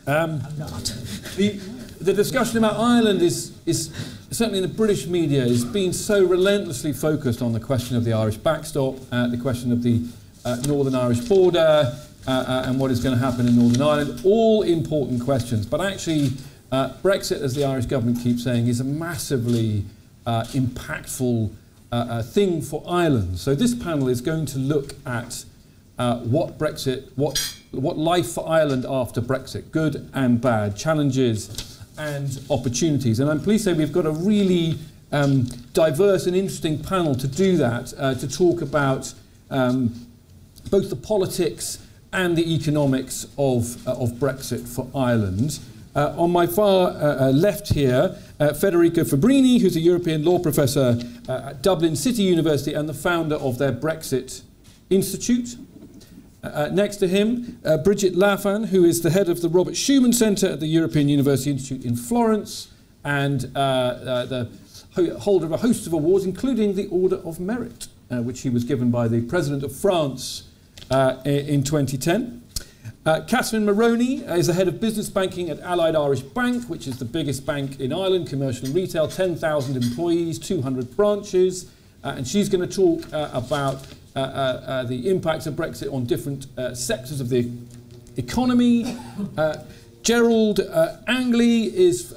I'm not. The discussion about Ireland is certainly in the British media is being so relentlessly focused on the question of the Irish backstop, the question of the Northern Irish border, and what is going to happen in Northern Ireland. All important questions, but actually Brexit, as the Irish government keeps saying, is a massively impactful thing for Ireland. So this panel is going to look at what life for Ireland after Brexit, good and bad, challenges and opportunities. And I'm pleased to say we've got a really diverse and interesting panel to do that, to talk about both the politics and the economics of Brexit for Ireland. On my far left here, Federico Fabbrini, who's a European law professor at Dublin City University and the founder of their Brexit Institute. Next to him, Bridget Laffan, who is the head of the Robert Schuman Centre at the European University Institute in Florence and the holder of a host of awards, including the Order of Merit, which he was given by the President of France in 2010. Catherine Maroney is the head of business banking at Allied Irish Bank, which is the biggest bank in Ireland, commercial and retail, 10,000 employees, 200 branches, and she's going to talk about the impacts of Brexit on different sectors of the economy. Gerald Angley is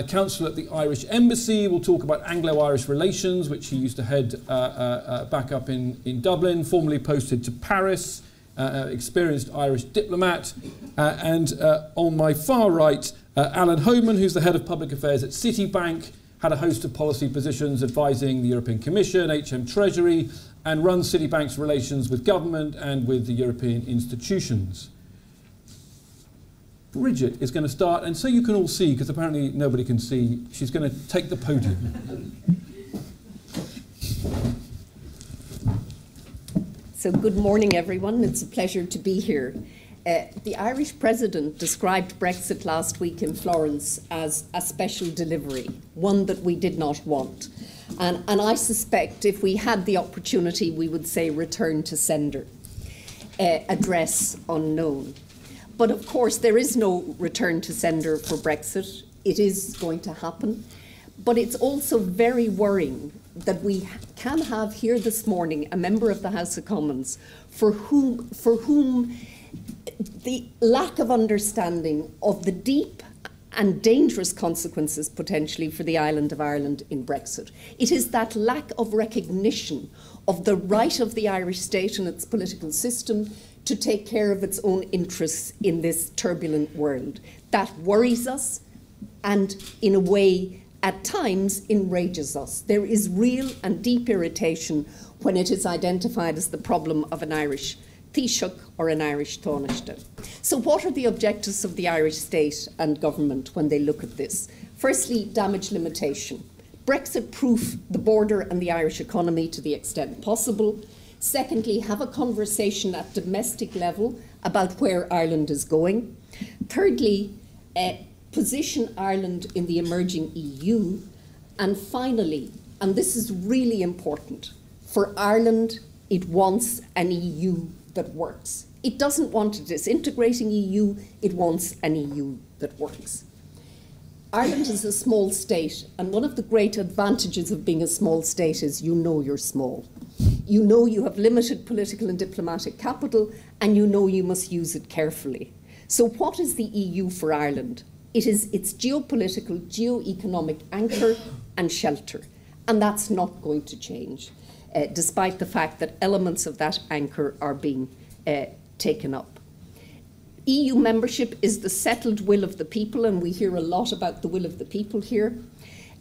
counsel at the Irish Embassy. We'll talk about Anglo-Irish relations, which he used to head back up in Dublin, formerly posted to Paris, experienced Irish diplomat. And on my far right, Alan Homan, who's the head of public affairs at Citibank, had a host of policy positions advising the European Commission, HM Treasury, and runs Citibank's relations with government and with the European institutions. Bridget is going to start, and so you can all see, because apparently nobody can see, she's going to take the podium. So good morning, everyone. It's a pleasure to be here. The Irish President described Brexit last week in Florence as a special delivery, one that we did not want. And I suspect if we had the opportunity, we would say return to sender, address unknown. But of course, there is no return to sender for Brexit. It is going to happen. But it's also very worrying that we can have here this morning a member of the House of Commons for whom the lack of understanding of the deep and dangerous consequences potentially for the island of Ireland in Brexit. It is that lack of recognition of the right of the Irish state and its political system to take care of its own interests in this turbulent world that worries us and, in a way, at times enrages us. There is real and deep irritation when it is identified as the problem of an Irish Taoiseach or an Irish Taoiseach. So what are the objectives of the Irish state and government when they look at this? Firstly, damage limitation. Brexit-proof the border and the Irish economy to the extent possible. Secondly, have a conversation at domestic level about where Ireland is going. Thirdly, position Ireland in the emerging EU. And finally, and this is really important, for Ireland, it wants an EU that works. It doesn't want a disintegrating EU, it wants an EU that works. Ireland is a small state, and one of the great advantages of being a small state is you know you're small. You know you have limited political and diplomatic capital, and you know you must use it carefully. So what is the EU for Ireland? It is its geopolitical, geo-economic anchor and shelter, and that's not going to change, despite the fact that elements of that anchor are being taken up. EU membership is the settled will of the people, and we hear a lot about the will of the people here.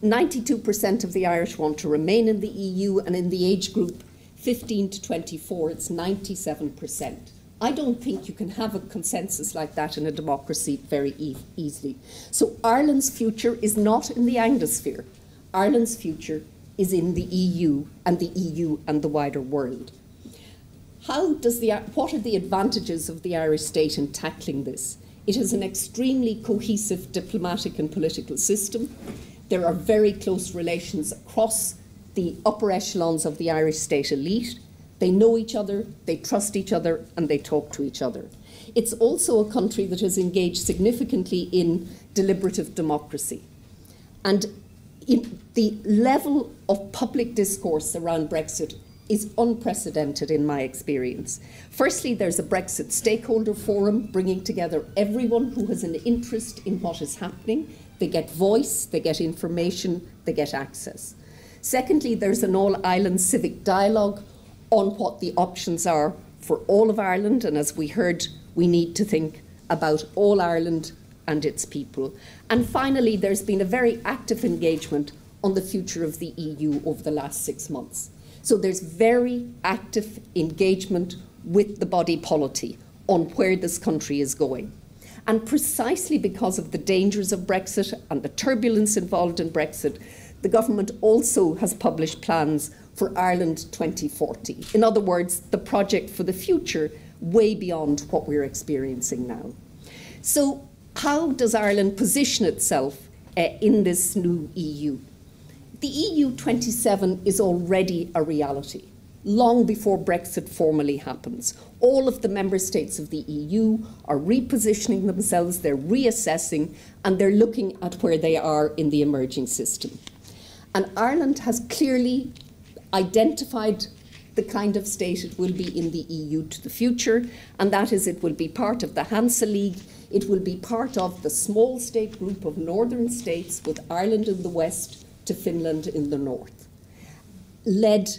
92% of the Irish want to remain in the EU, and in the age group 15 to 24, it's 97%. I don't think you can have a consensus like that in a democracy very easily. So Ireland's future is not in the Anglosphere. Ireland's future is in the EU and the wider world. What are the advantages of the Irish state in tackling this? It has an extremely cohesive diplomatic and political system. There are very close relations across the upper echelons of the Irish state elite. They know each other, they trust each other, and they talk to each other. It's also a country that has engaged significantly in deliberative democracy. And the level of public discourse around Brexit is unprecedented in my experience. Firstly, there's a Brexit stakeholder forum bringing together everyone who has an interest in what is happening. They get voice, they get information, they get access. Secondly, there's an all-island civic dialogue on what the options are for all of Ireland, and as we heard, we need to think about all Ireland and its people. And finally, there's been a very active engagement on the future of the EU over the last 6 months. So there's very active engagement with the body politic on where this country is going. And precisely because of the dangers of Brexit and the turbulence involved in Brexit, the government also has published plans for Ireland 2040. In other words, the project for the future, way beyond what we're experiencing now. So how does Ireland position itself in this new EU? The EU 27 is already a reality, long before Brexit formally happens. All of the member states of the EU are repositioning themselves, they're reassessing, and they're looking at where they are in the emerging system. And Ireland has clearly identified the kind of state it will be in the EU to the future, and that is it will be part of the Hansa League, it will be part of the small state group of northern states with Ireland in the west to Finland in the north, led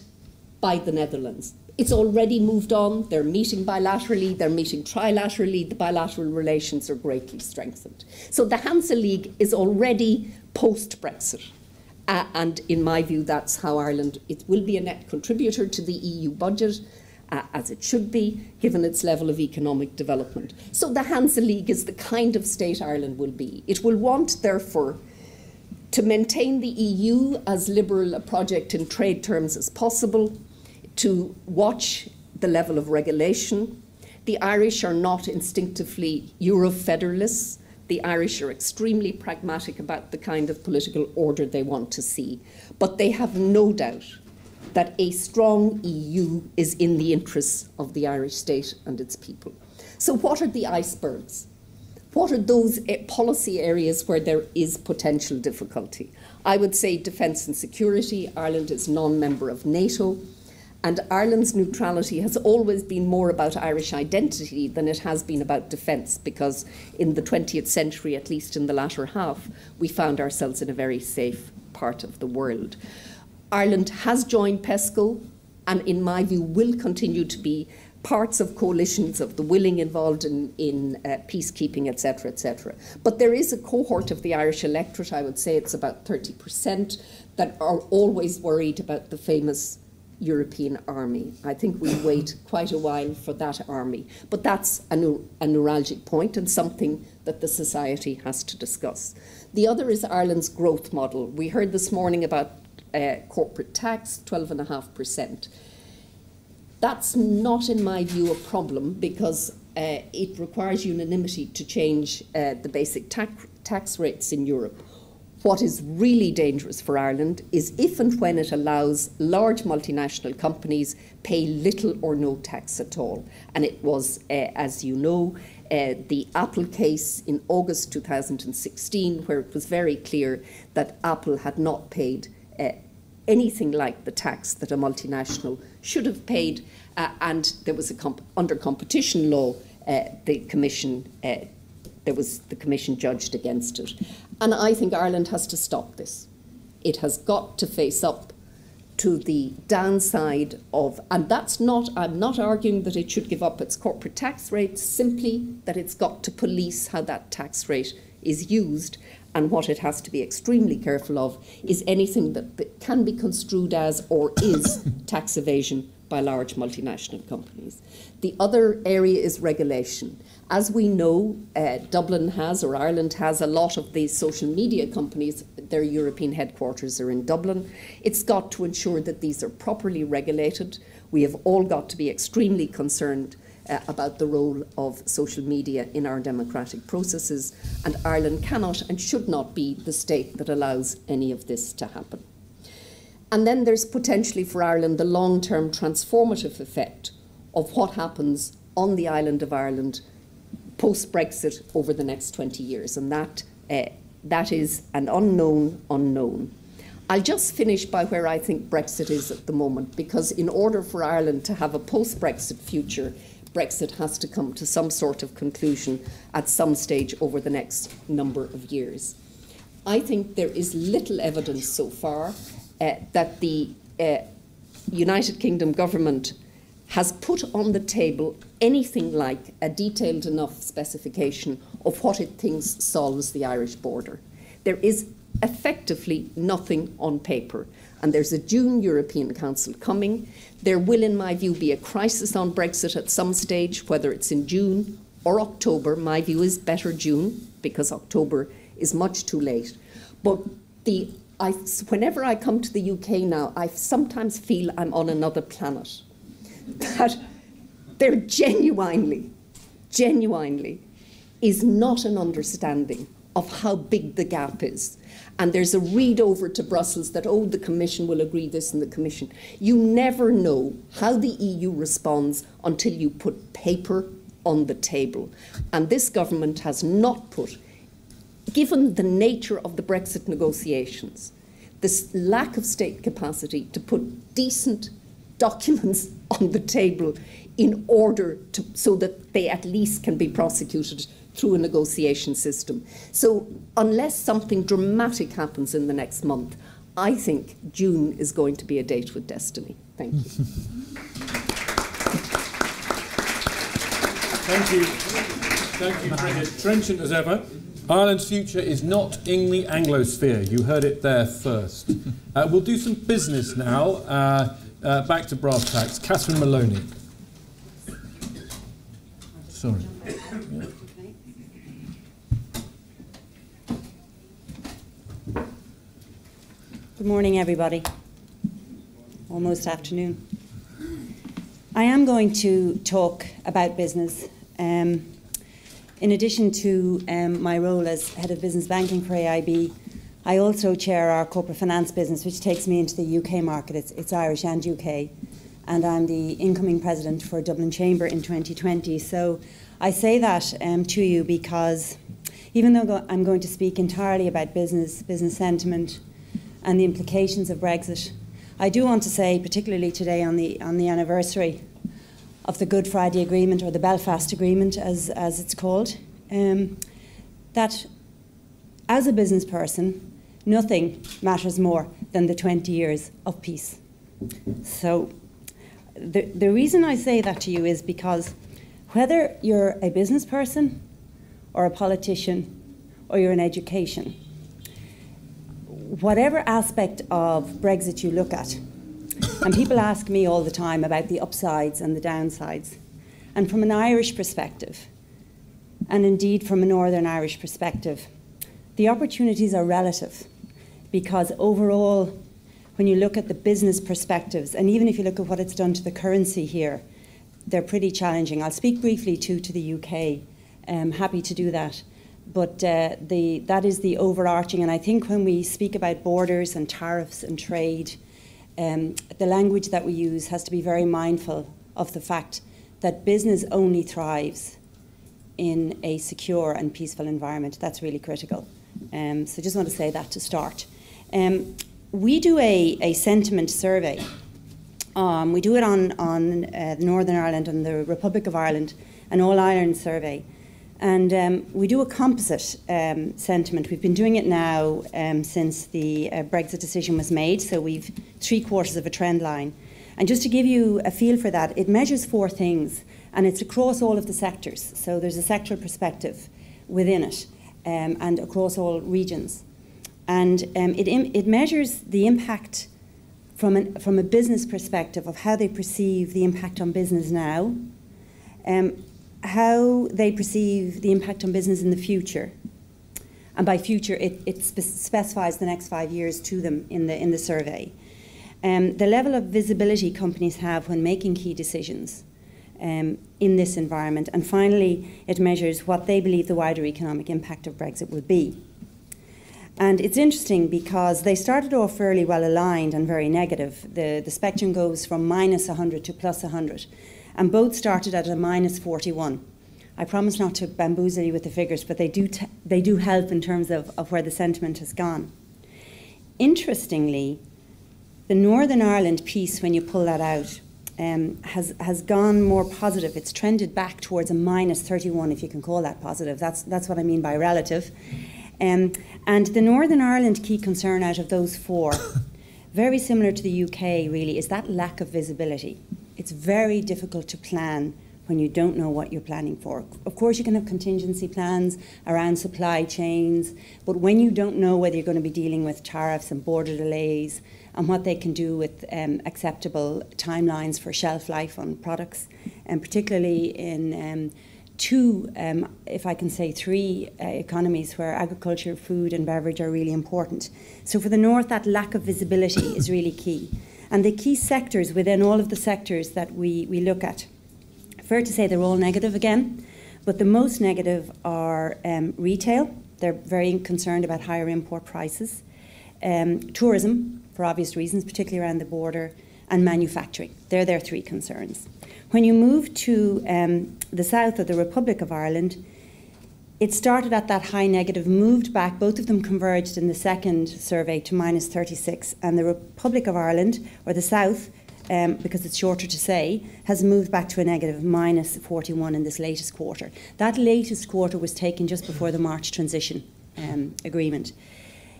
by the Netherlands. It's already moved on, they're meeting bilaterally, they're meeting trilaterally, the bilateral relations are greatly strengthened. So the Hansa League is already post-Brexit. And in my view, that's how Ireland, it will be a net contributor to the EU budget, as it should be, given its level of economic development. So the Hansa League is the kind of state Ireland will be. It will want, therefore, to maintain the EU as liberal a project in trade terms as possible, to watch the level of regulation. The Irish are not instinctively Euro-federalists. The Irish are extremely pragmatic about the kind of political order they want to see. But they have no doubt that a strong EU is in the interests of the Irish state and its people. So what are the icebergs? What are those policy areas where there is potential difficulty? I would say defence and security. Ireland is non-member of NATO. And Ireland's neutrality has always been more about Irish identity than it has been about defence, because in the 20th century, at least in the latter half, we found ourselves in a very safe part of the world. Ireland has joined PESCO and, in my view, will continue to be parts of coalitions of the willing involved in peacekeeping, etc., etc. But there is a cohort of the Irish electorate, I would say it's about 30%, that are always worried about the famous European army. I think we wait quite a while for that army. But that's a neuralgic point and something that the society has to discuss. The other is Ireland's growth model. We heard this morning about corporate tax, 12.5%. That's not, in my view, a problem because it requires unanimity to change the basic tax rates in Europe. What is really dangerous for Ireland is if and when it allows large multinational companies pay little or no tax at all. And it was, as you know, the Apple case in August 2016, where it was very clear that Apple had not paid anything like the tax that a multinational should have paid, and there was under competition law, the Commission judged against it. And I think Ireland has to stop this. It has got to face up to the downside of, and that's not, I'm not arguing that it should give up its corporate tax rate, simply that it's got to police how that tax rate is used. And what it has to be extremely careful of is anything that can be construed as or is tax evasion by large multinational companies. The other area is regulation. As we know, Dublin has, or Ireland has, a lot of these social media companies, their European headquarters are in Dublin. It's got to ensure that these are properly regulated. We have all got to be extremely concerned about the role of social media in our democratic processes, and Ireland cannot and should not be the state that allows any of this to happen. And then there's potentially for Ireland the long-term transformative effect of what happens on the island of Ireland post-Brexit over the next 20 years. And that is an unknown. I'll just finish by where I think Brexit is at the moment, because in order for Ireland to have a post-Brexit future, Brexit has to come to some sort of conclusion at some stage over the next number of years. I think there is little evidence so far that the United Kingdom government has put on the table anything like a detailed enough specification of what it thinks solves the Irish border. There is effectively nothing on paper. And there's a June European Council coming. There will, in my view, be a crisis on Brexit at some stage, whether it's in June or October. My view is better June, because October is much too late. But whenever I come to the UK now, I sometimes feel I'm on another planet. That there genuinely is not an understanding of how big the gap is. And there's a read over to Brussels that, oh, the Commission will agree this and the Commission. You never know how the EU responds until you put paper on the table. And this government has not put, given the nature of the Brexit negotiations, this lack of state capacity to put decent documents on the table in order to, so that they at least can be prosecuted through a negotiation system. So unless something dramatic happens in the next month, I think June is going to be a date with destiny. Thank you. Thank you. Thank you, Bridget. Trenchant as ever. Ireland's future is not in the Anglosphere. You heard it there first. We'll do some business now. Back to brass tacks. Catherine Maloney. Sorry. Yeah. Good morning, everybody. Almost afternoon. I am going to talk about business. In addition to my role as Head of Business Banking for AIB, I also chair our corporate finance business, which takes me into the UK market. It's Irish and UK. And I'm the incoming president for Dublin Chamber in 2020. So I say that to you because even though I'm going to speak entirely about business sentiment, and the implications of Brexit, I do want to say, particularly today on the anniversary of the Good Friday Agreement, or the Belfast Agreement as it's called, that as a business person, nothing matters more than the 20 years of peace. So the reason I say that to you is because whether you're a business person or a politician or you're in education, whatever aspect of Brexit you look at, and people ask me all the time about the upsides and the downsides, and from an Irish perspective, and indeed from a Northern Irish perspective, the opportunities are relative, because overall, when you look at the business perspectives, and even if you look at what it's done to the currency here, they're pretty challenging. I'll speak briefly to the UK. I'm happy to do that. But that is the overarching, and I think when we speak about borders and tariffs and trade, the language that we use has to be very mindful of the fact that business only thrives in a secure and peaceful environment. That's really critical. So I just want to say that to start. We do a sentiment survey. We do it on Northern Ireland and the Republic of Ireland, an All-Ireland survey. And we do a composite sentiment. We've been doing it now since the Brexit decision was made, so we've 3/4 of a trend line. And just to give you a feel for that, it measures 4 things, and it's across all of the sectors. So there's a sectoral perspective within it, and across all regions. And it measures the impact from a business perspective of how they perceive the impact on business now, how they perceive the impact on business in the future. And by future, it specifies the next 5 years to them in the survey. The level of visibility companies have when making key decisions in this environment. And finally, it measures what they believe the wider economic impact of Brexit will be. And it's interesting because they started off fairly well aligned and very negative. The spectrum goes from minus 100 to plus 100. And both started at a minus 41. I promise not to bamboozle you with the figures, but they do help in terms of where the sentiment has gone. Interestingly, the Northern Ireland piece, when you pull that out, has gone more positive. It's trended back towards a minus 31, if you can call that positive. That's what I mean by relative. And the Northern Ireland key concern out of those four, very similar to the UK really, is that lack of visibility. It's very difficult to plan when you don't know what you're planning for. Of course, you can have contingency plans around supply chains, but when you don't know whether you're going to be dealing with tariffs and border delays and what they can do with acceptable timelines for shelf life on products, and particularly in if I can say three economies where agriculture, food and beverage are really important. So for the North, that lack of visibility is really key. And the key sectors within all of the sectors that we look at, fair to say they're all negative again, but the most negative are retail. They're very concerned about higher import prices. Tourism, for obvious reasons, particularly around the border, and manufacturing. They're their three concerns. When you move to the south of the Republic of Ireland, it started at that high negative, moved back, both of them converged in the second survey to minus 36, and the Republic of Ireland, or the south, because it's shorter to say, has moved back to a negative minus 41 in this latest quarter. That latest quarter was taken just before the March transition agreement.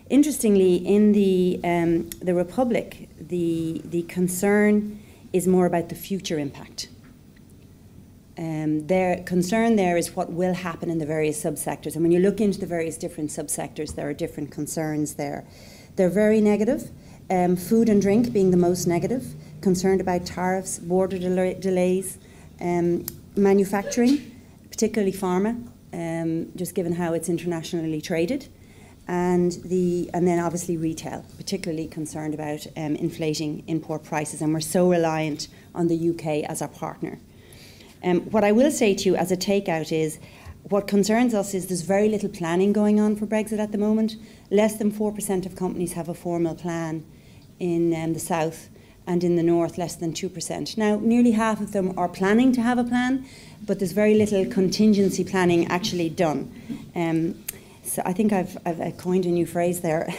Interestingly, in the Republic, the concern is more about the future impact. Their concern there is what will happen in the various subsectors. And when you look into the various different subsectors, there are different concerns there. They're very negative, food and drink being the most negative, concerned about tariffs, border delays, manufacturing, particularly pharma, just given how it's internationally traded, and then obviously retail, particularly concerned about inflating import prices, and we're so reliant on the UK as our partner. What I will say to you as a takeout is, what concerns us is there's very little planning going on for Brexit at the moment. Less than 4% of companies have a formal plan in the south, and in the north less than 2%. Now, nearly half of them are planning to have a plan, but there's very little contingency planning actually done. So I think I've coined a new phrase there.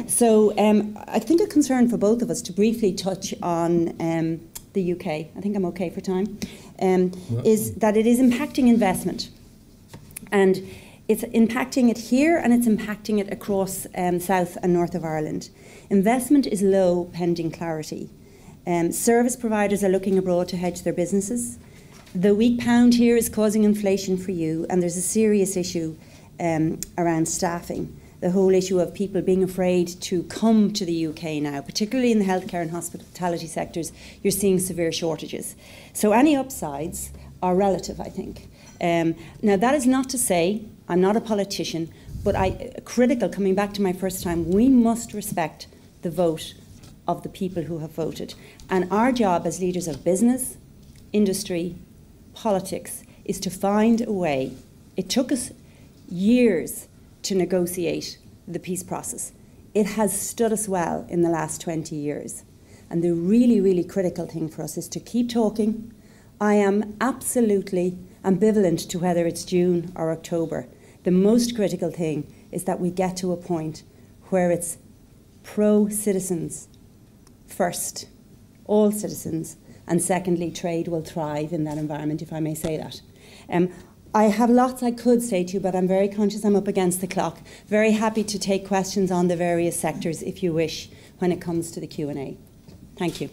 So I think a concern for both of us, to briefly touch on the UK, I think I'm okay for time, is that it is impacting investment. And it's impacting it here, and it's impacting it across south and north of Ireland. Investment is low pending clarity. Service providers are looking abroad to hedge their businesses. The weak pound here is causing inflation for you, and there's a serious issue around staffing. The whole issue of people being afraid to come to the UK now, particularly in the healthcare and hospitality sectors, you're seeing severe shortages. So any upsides are relative, I think. Now, that is not to say, I'm not a politician, but critical, coming back to my first time, we must respect the vote of the people who have voted. And our job as leaders of business, industry, politics, is to find a way. It took us years to negotiate the peace process. It has stood us well in the last 20 years. And the really, really critical thing for us is to keep talking. I am absolutely ambivalent to whether it's June or October. The most critical thing is that we get to a point where it's pro-citizens first, all citizens, and secondly, trade will thrive in that environment, if I may say that. I have lots I could say to you, but I'm very conscious I'm up against the clock. Very happy to take questions on the various sectors, if you wish, when it comes to the Q&A. Thank you.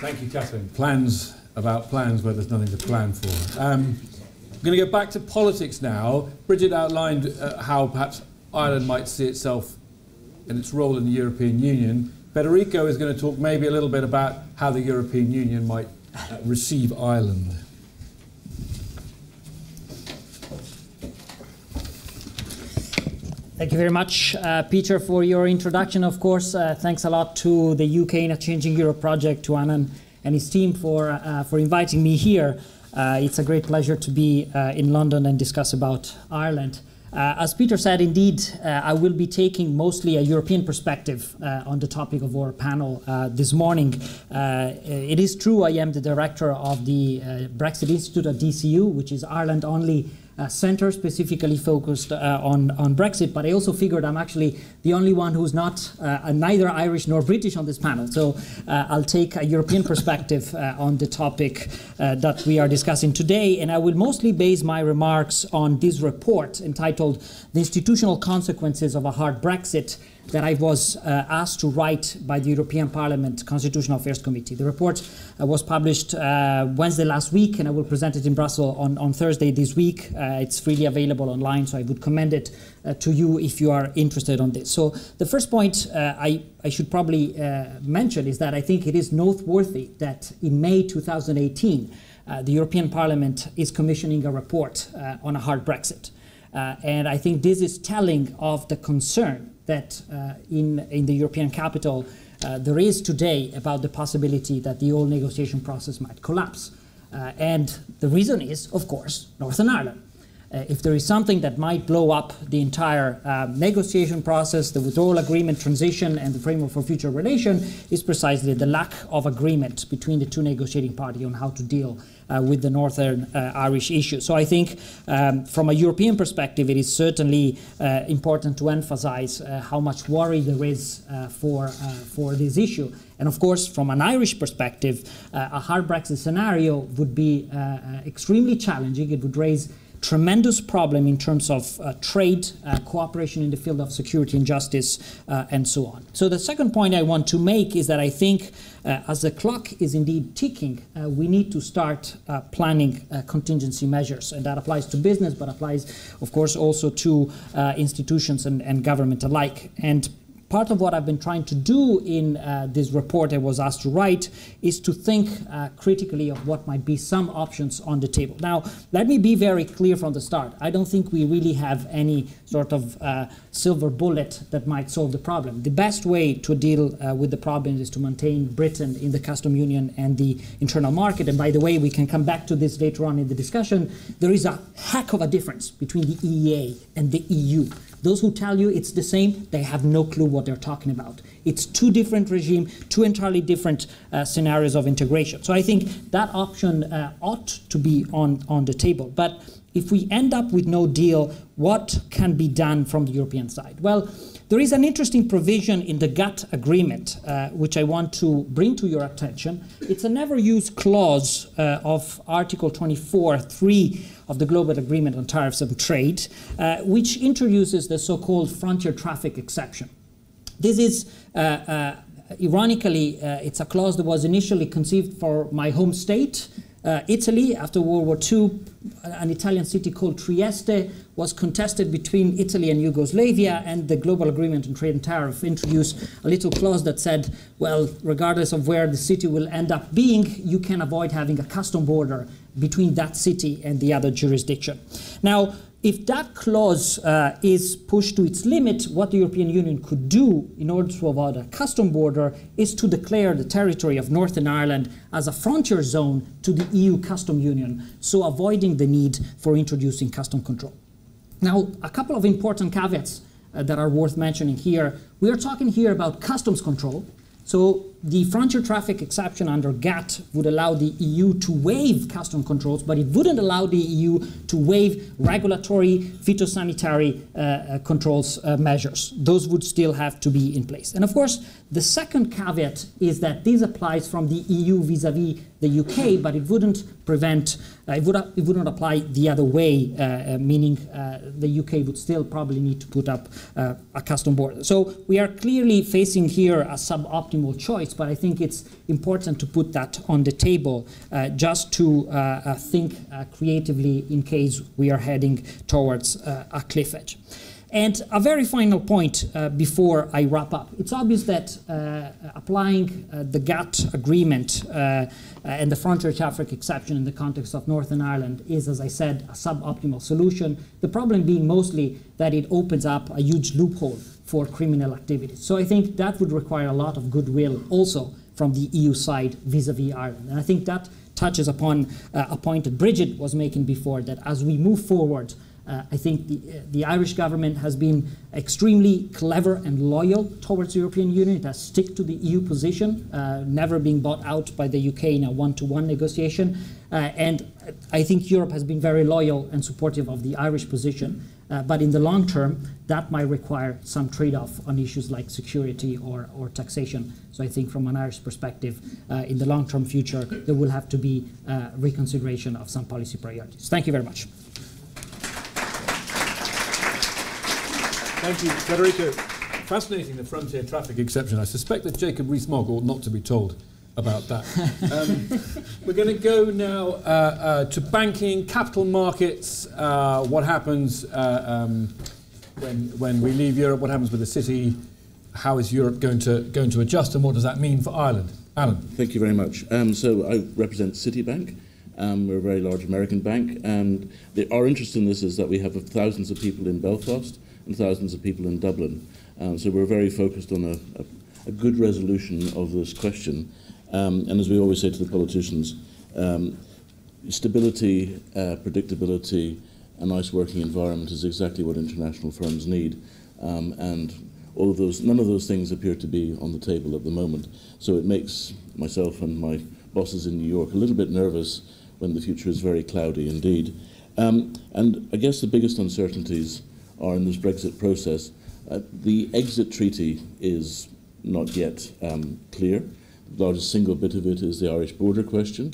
Thank you, Catherine. Plans about plans where there's nothing to plan for. I'm going to go back to politics now. Bridget outlined how perhaps Ireland might see itself and its role in the European Union. Federico is going to talk maybe a little bit about how the European Union might receive Ireland. Thank you very much, Peter, for your introduction. Of course, thanks a lot to the UK in a Changing Europe project, to Anand and his team for inviting me here. It's a great pleasure to be in London and discuss about Ireland. As Peter said, indeed, I will be taking mostly a European perspective on the topic of our panel this morning. It is true I am the director of the Brexit Institute at DCU, which is Ireland-only center specifically focused on Brexit, but I also figured I'm actually the only one who's not neither Irish nor British on this panel. So I'll take a European perspective on the topic that we are discussing today, and I will mostly base my remarks on this report entitled "The Institutional Consequences of a Hard Brexit" that I was asked to write by the European Parliament Constitutional Affairs Committee. The report was published Wednesday last week, and I will present it in Brussels on Thursday this week. It's freely available online, so I would commend it to you if you are interested on this. So the first point I should probably mention is that I think it is noteworthy that in May 2018, the European Parliament is commissioning a report on a hard Brexit. And I think this is telling of the concern that in the European capital there is today about the possibility that the whole negotiation process might collapse. And the reason is, of course, Northern Ireland. If there is something that might blow up the entire negotiation process, the withdrawal agreement transition and the framework for future relation, is precisely the lack of agreement between the two negotiating parties on how to deal with the Northern Irish issue. So I think from a European perspective, it is certainly important to emphasize how much worry there is for this issue. And of course, from an Irish perspective, a hard Brexit scenario would be extremely challenging. It would raise tremendous problem in terms of trade, cooperation in the field of security and justice, and so on. So the second point I want to make is that I think as the clock is indeed ticking, we need to start planning contingency measures. And that applies to business, but applies, of course, also to institutions and government alike. And part of what I've been trying to do in this report I was asked to write is to think critically of what might be some options on the table. Now, let me be very clear from the start. I don't think we really have any sort of silver bullet that might solve the problem. The best way to deal with the problem is to maintain Britain in the custom union and the internal market. And by the way, we can come back to this later on in the discussion. There is a heck of a difference between the EEA and the EU. Those who tell you it's the same, they have no clue what they're talking about. It's two different regimes, two entirely different scenarios of integration. So I think that option ought to be on the table. But if we end up with no deal, what can be done from the European side? Well, there is an interesting provision in the GATT agreement, which I want to bring to your attention. It's a never-used clause of Article 24(3) of the Global Agreement on Tariffs and Trade, which introduces the so-called frontier traffic exception. This is, ironically, it's a clause that was initially conceived for my home state, Italy. After World War II, an Italian city called Trieste was contested between Italy and Yugoslavia, and the Global Agreement on Trade and Tariff introduced a little clause that said, well, regardless of where the city will end up being, you can avoid having a custom border between that city and the other jurisdiction. Now, if that clause is pushed to its limit, what the European Union could do in order to avoid a custom border is to declare the territory of Northern Ireland as a frontier zone to the EU custom union, so avoiding the need for introducing custom control. Now, a couple of important caveats that are worth mentioning here. We are talking here about customs control. So the frontier traffic exception under GATT would allow the EU to waive custom controls, but it wouldn't allow the EU to waive regulatory phytosanitary controls measures. Those would still have to be in place. And of course, the second caveat is that this applies from the EU vis-à-vis the UK, but it wouldn't prevent, it wouldn't apply the other way, meaning the UK would still probably need to put up a custom border. So we are clearly facing here a suboptimal choice, but I think it's important to put that on the table just to think creatively in case we are heading towards a cliff edge. And a very final point before I wrap up. It's obvious that applying the GATT agreement and the frontier traffic exception in the context of Northern Ireland is, as I said, a suboptimal solution. The problem being mostly that it opens up a huge loophole for criminal activities. So I think that would require a lot of goodwill also from the EU side vis-à-vis Ireland. And I think that touches upon a point that Bridget was making before, that as we move forward, I think the Irish government has been extremely clever and loyal towards the European Union. It has stuck to the EU position, never being bought out by the UK in a one-to-one negotiation. And I think Europe has been very loyal and supportive of the Irish position. But in the long term, that might require some trade-off on issues like security or taxation. So I think from an Irish perspective, in the long-term future, there will have to be reconsideration of some policy priorities. Thank you very much. Thank you, Federico. Fascinating, the frontier traffic exception. I suspect that Jacob Rees-Mogg ought not to be told about that. We're going to go now to banking, capital markets, what happens when we leave Europe, what happens with the city, how is Europe going to adjust, and what does that mean for Ireland? Alan. Thank you very much. So I represent Citibank. We're a very large American bank, and our interest in this is that we have thousands of people in Belfast and thousands of people in Dublin. So we're very focused on a good resolution of this question. And as we always say to the politicians, stability, predictability, a nice working environment is exactly what international firms need. And all of those, none of those things appear to be on the table at the moment. So it makes myself and my bosses in New York a little bit nervous when the future is very cloudy indeed. And I guess the biggest uncertainties are in this Brexit process. The exit treaty is not yet clear. The largest single bit of it is the Irish border question,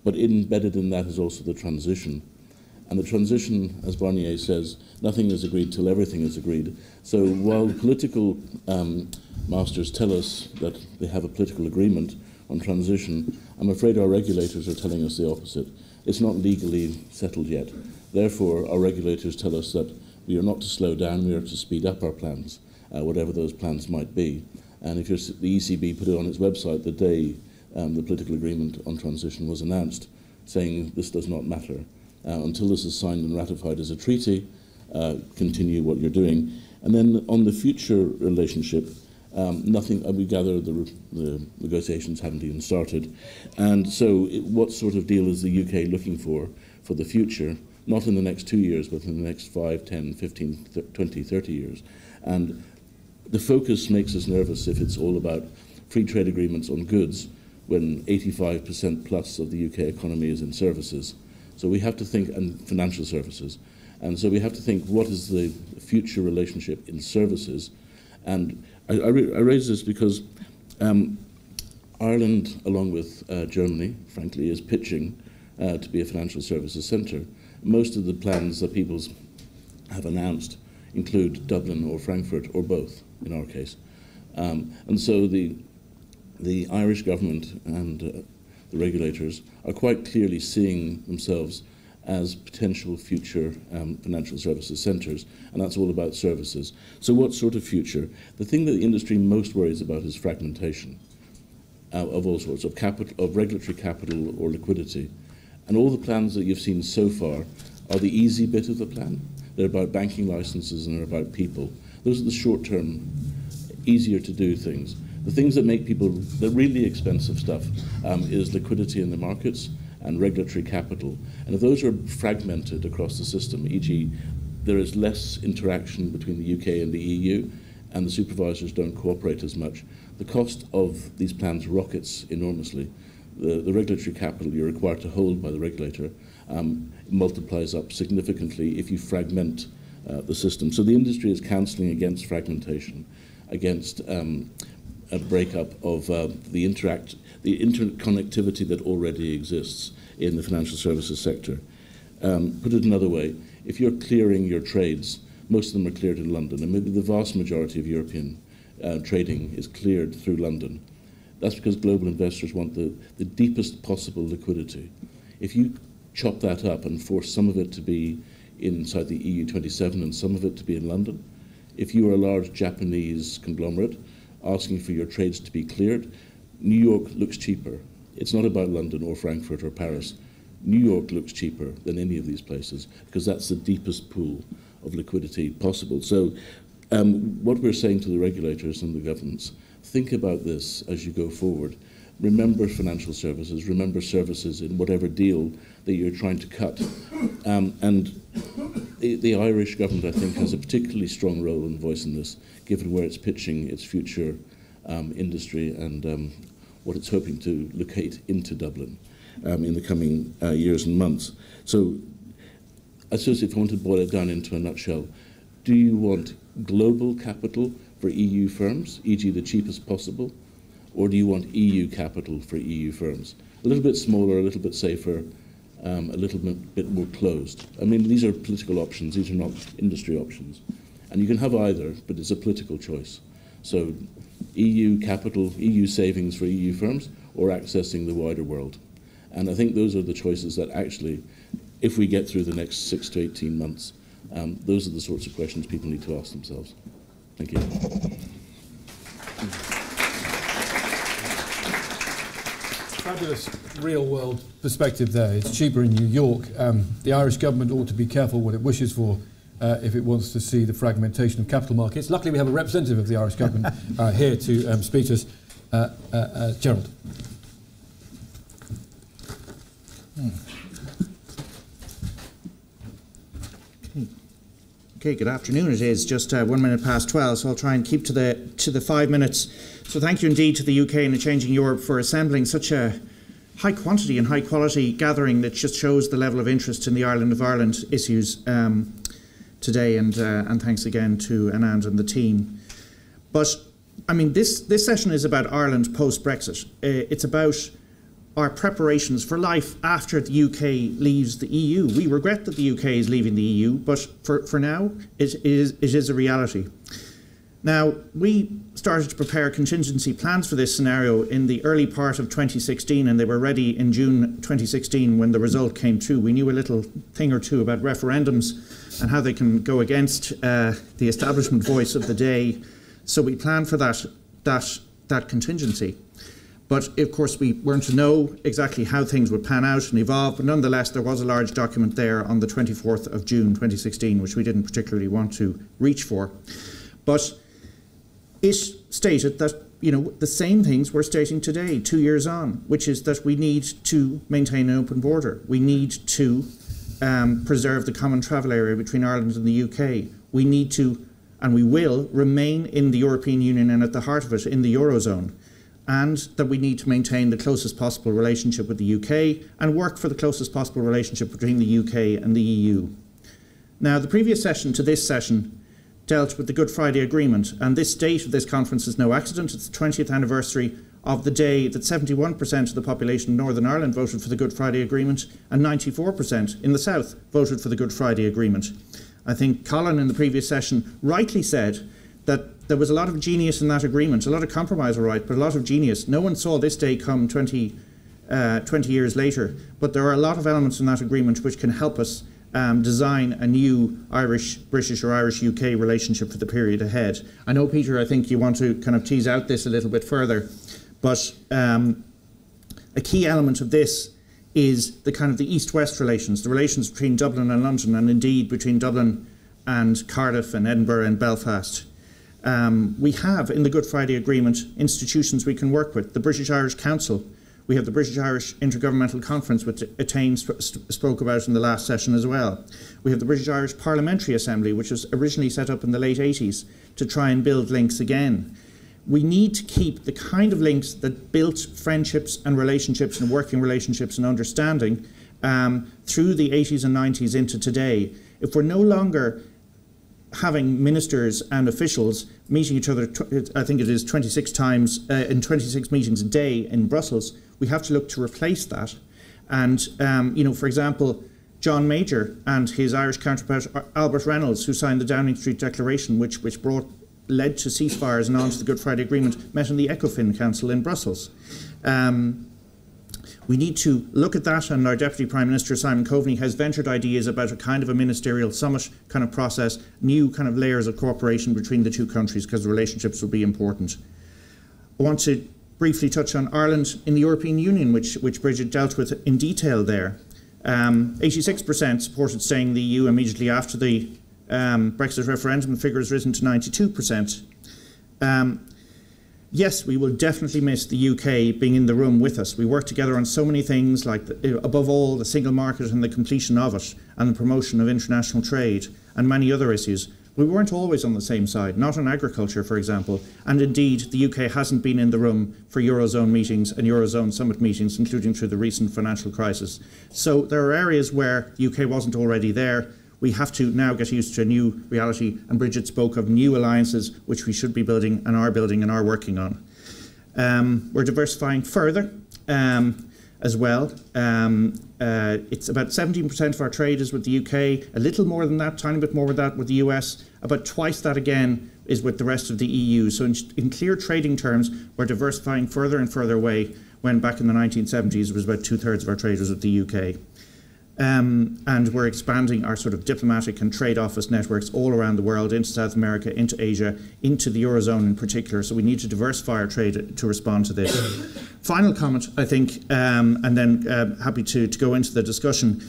but embedded in that is also the transition. And the transition, as Barnier says, nothing is agreed till everything is agreed. So while political masters tell us that they have a political agreement on transition, I'm afraid our regulators are telling us the opposite. It's not legally settled yet. Therefore, our regulators tell us that we are not to slow down, we are to speed up our plans, whatever those plans might be. And if the ECB put it on its website the day the political agreement on transition was announced, saying this does not matter. Until this is signed and ratified as a treaty, continue what you're doing. And then on the future relationship, nothing, we gather the negotiations haven't even started. And so what sort of deal is the UK looking for the future? Not in the next 2 years, but in the next 5, 10, 15, 20, 30 years. And the focus makes us nervous if it's all about free trade agreements on goods when 85% plus of the UK economy is in services. So we have to think, and financial services. And so we have to think, what is the future relationship in services? And I raise this because Ireland, along with Germany, frankly, is pitching to be a financial services centre. Most of the plans that people have announced include Dublin or Frankfurt or both, in our case. And so the Irish government and the regulators are quite clearly seeing themselves as potential future financial services centres, and that's all about services. So what sort of future? The thing that the industry most worries about is fragmentation of all sorts, of capital, of regulatory capital or liquidity. And all the plans that you've seen so far are the easy bit of the plan. They're about banking licenses and they're about people. Those are the short-term, easier to do things. The things that make people, the really expensive stuff, is liquidity in the markets and regulatory capital. And if those are fragmented across the system, e.g. there is less interaction between the UK and the EU, and the supervisors don't cooperate as much, the cost of these plans rockets enormously. The regulatory capital you're required to hold by the regulator multiplies up significantly if you fragment the system. So the industry is counselling against fragmentation, against a breakup of the interconnectivity that already exists in the financial services sector. Put it another way, if you're clearing your trades, most of them are cleared in London, and maybe the vast majority of European trading is cleared through London. That's because global investors want the deepest possible liquidity. If you chop that up and force some of it to be inside the EU 27 and some of it to be in London, if you are a large Japanese conglomerate asking for your trades to be cleared, New York looks cheaper. It's not about London or Frankfurt or Paris. New York looks cheaper than any of these places because that's the deepest pool of liquidity possible. So what we're saying to the regulators and the governments, think about this as you go forward. remember financial services, remember services in whatever deal that you're trying to cut. And the Irish government, I think, has a particularly strong role and voice in this, given where it's pitching its future industry and what it's hoping to locate into Dublin in the coming years and months. So I suppose if I want to boil it down into a nutshell, do you want global capital for EU firms, e.g. the cheapest possible, or do you want EU capital for EU firms? A little bit smaller, a little bit safer, a little bit more closed. I mean, these are political options, these are not industry options. And you can have either, but it's a political choice. So EU capital, EU savings for EU firms, or accessing the wider world. And I think those are the choices that actually, if we get through the next 6 to 18 months, those are the sorts of questions people need to ask themselves. Thank you. Fabulous real-world perspective there. It's cheaper in New York. The Irish government ought to be careful what it wishes for if it wants to see the fragmentation of capital markets. Luckily, we have a representative of the Irish government here to speak to us. Gerald. Okay, good afternoon. It is just 1 minute past 12, so I'll try and keep to the 5 minutes. So thank you indeed to the UK and a Changing Europe for assembling such a high quantity and high quality gathering that just shows the level of interest in the Ireland of Ireland issues today, and thanks again to Anand and the team. But I mean, this session is about Ireland post-Brexit. It's about our preparations for life after the UK leaves the EU. We regret that the UK is leaving the EU, but for now, it is a reality. Now, we started to prepare contingency plans for this scenario in the early part of 2016, and they were ready in June 2016 when the result came through. We knew a little thing or two about referendums and how they can go against the establishment voice of the day. So we planned for that contingency. But of course, we weren't to know exactly how things would pan out and evolve. But nonetheless, there was a large document there on the 24th of June 2016, which we didn't particularly want to reach for. But it stated that, you know, the same things we're stating today, 2 years on, which is that we need to maintain an open border. We need to preserve the common travel area between Ireland and the UK. We need to, and we will, remain in the European Union and at the heart of it in the Eurozone. And that we need to maintain the closest possible relationship with the UK and work for the closest possible relationship between the UK and the EU. Now, the previous session to this session dealt with the Good Friday Agreement, and this date of this conference is no accident. It's the 20th anniversary of the day that 71% of the population in Northern Ireland voted for the Good Friday Agreement and 94% in the South voted for the Good Friday Agreement. I think Colin in the previous session rightly said that there was a lot of genius in that agreement, a lot of compromise, all right, but a lot of genius. No one saw this day come 20 years later, but there are a lot of elements in that agreement which can help us design a new Irish-British or Irish-UK relationship for the period ahead. I know, Peter, I think you want to kind of tease out this a little bit further, but a key element of this is the kind of the east-west relations, the relations between Dublin and London, and indeed between Dublin and Cardiff and Edinburgh and Belfast. We have, in the Good Friday Agreement, institutions we can work with. The British-Irish Council. We have the British-Irish Intergovernmental Conference, which Attain spoke about in the last session as well. We have the British-Irish Parliamentary Assembly, which was originally set up in the late 80s to try and build links again. We need to keep the kind of links that built friendships and relationships and working relationships and understanding through the 80s and 90s into today. If we're no longer having ministers and officials meeting each other, I think it is 26 times in 26 meetings a day in Brussels, we have to look to replace that. And, you know, for example, John Major and his Irish counterpart Albert Reynolds, who signed the Downing Street Declaration, which led to ceasefires and on to the Good Friday Agreement, met in the ECOFIN Council in Brussels. We need to look at that, and our Deputy Prime Minister, Simon Coveney, has ventured ideas about a kind of a ministerial summit kind of process, new kind of layers of cooperation between the two countries, because the relationships will be important. I want to briefly touch on Ireland in the European Union, which Bridget dealt with in detail there. 86% supported staying in the EU immediately after the Brexit referendum. The figure has risen to 92%. Yes, we will definitely miss the UK being in the room with us. We work together on so many things, like, above all, the single market and the completion of it, and the promotion of international trade, and many other issues. We weren't always on the same side, not on agriculture, for example, and indeed the UK hasn't been in the room for Eurozone meetings and Eurozone summit meetings, including through the recent financial crisis. So there are areas where the UK wasn't already there. We have to now get used to a new reality, and Bridget spoke of new alliances which we should be building and are working on. We're diversifying further as well. It's about 17% of our trade is with the UK, a little more than that, tiny bit more with that with the US, about twice that again is with the rest of the EU. So in clear trading terms, we're diversifying further and further away, when back in the 1970s it was about 2/3 of our trade was with the UK. And we're expanding our sort of diplomatic and trade office networks all around the world, into South America, into Asia, into the Eurozone in particular. So we need to diversify our trade to respond to this. Final comment, I think, and then happy to go into the discussion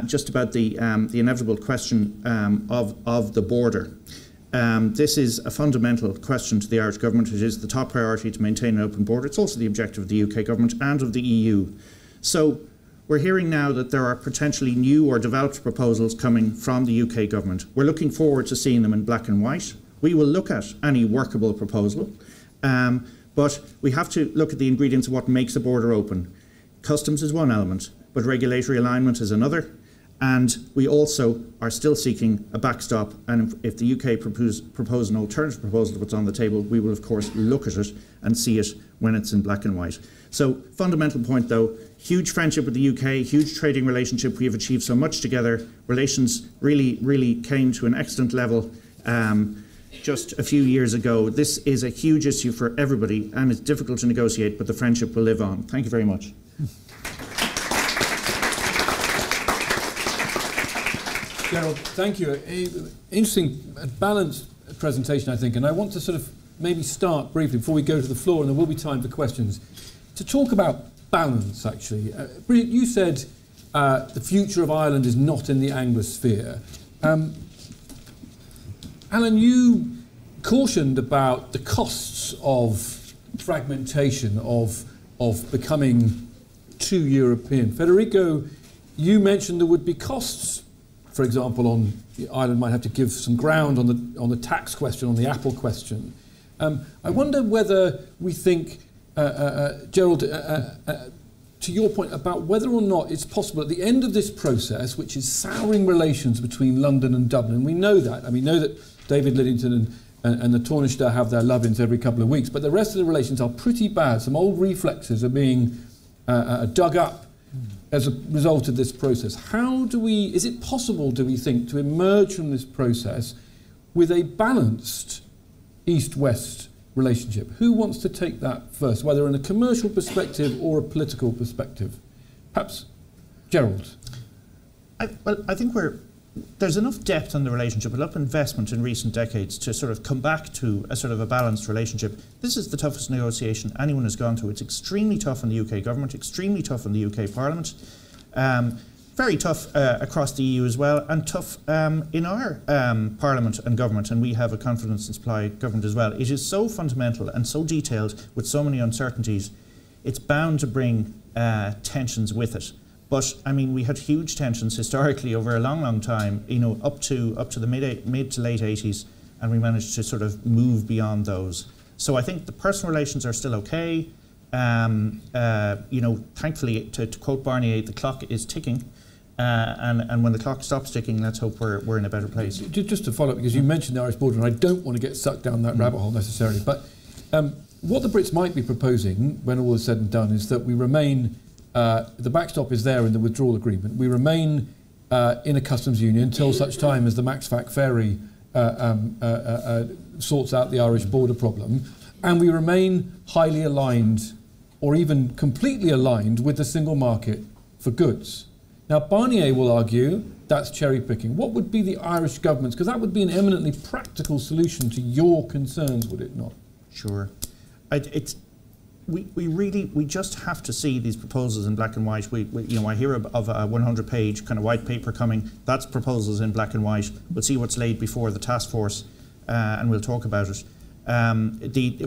just about the inevitable question of the border. This is a fundamental question to the Irish government. It is the top priority to maintain an open border. It's also the objective of the UK government and of the EU. So we're hearing now that there are potentially new or developed proposals coming from the UK government. We're looking forward to seeing them in black and white. We will look at any workable proposal, but we have to look at the ingredients of what makes a border open. Customs is one element, but regulatory alignment is another. And we also are still seeking a backstop, and if the UK propose an alternative proposal to what's on the table, we will of course look at it and see it when it's in black and white. So, fundamental point though, huge friendship with the UK, huge trading relationship. We have achieved so much together. Relations really came to an excellent level just a few years ago. This is a huge issue for everybody, and it's difficult to negotiate, but the friendship will live on. Thank you very much. Gerald, thank you. Interesting, balanced presentation, I think, and I want to sort of maybe start briefly before we go to the floor, and there will be time for questions, to talk about balance, actually. Bridget, you said the future of Ireland is not in the Anglosphere. Alan, you cautioned about the costs of fragmentation, of becoming too European. Federico, you mentioned there would be costs. For example, Ireland might have to give some ground on the tax question, on the Apple question. I wonder whether we think, Gerald, to your point about whether or not it's possible at the end of this process, which is souring relations between London and Dublin, we know that. I mean, we know that David Liddington and the Taoiseach have their love-ins every couple of weeks, but the rest of the relations are pretty bad. Some old reflexes are being dug up as a result of this process. Is it possible, do we think, to emerge from this process with a balanced East-West relationship? Who wants to take that first, whether in a commercial perspective or a political perspective? Perhaps Gerald. I think there's enough depth in the relationship, enough investment in recent decades to sort of come back to a sort of a balanced relationship. This is the toughest negotiation anyone has gone through. It's extremely tough in the UK government, extremely tough in the UK Parliament, very tough across the EU as well, and tough in our Parliament and government, and we have a confidence and supply government as well. It is so fundamental and so detailed with so many uncertainties, it's bound to bring tensions with it. But I mean, we had huge tensions historically over a long time, you know, up to the mid to late 80s, and we managed to sort of move beyond those. So I think the personal relations are still okay. You know, thankfully, to quote Barnier, the clock is ticking, and when the clock stops ticking, let's hope we're in a better place. Just to follow up, because you mentioned the Irish border, and I don't want to get sucked down that rabbit hole necessarily, but what the Brits might be proposing, when all is said and done, is that we remain. The backstop is there in the withdrawal agreement. We remain in a customs union until such time as the Max Fac ferry sorts out the Irish border problem, and we remain highly aligned, or even completely aligned, with the single market for goods. Now, Barnier will argue that's cherry picking. What would be the Irish government's? Because that would be an eminently practical solution to your concerns, would it not? Sure. We just have to see these proposals in black and white. You know, I hear of a 100-page kind of white paper coming. That's proposals in black and white. We'll see what's laid before the task force, and we'll talk about it. Based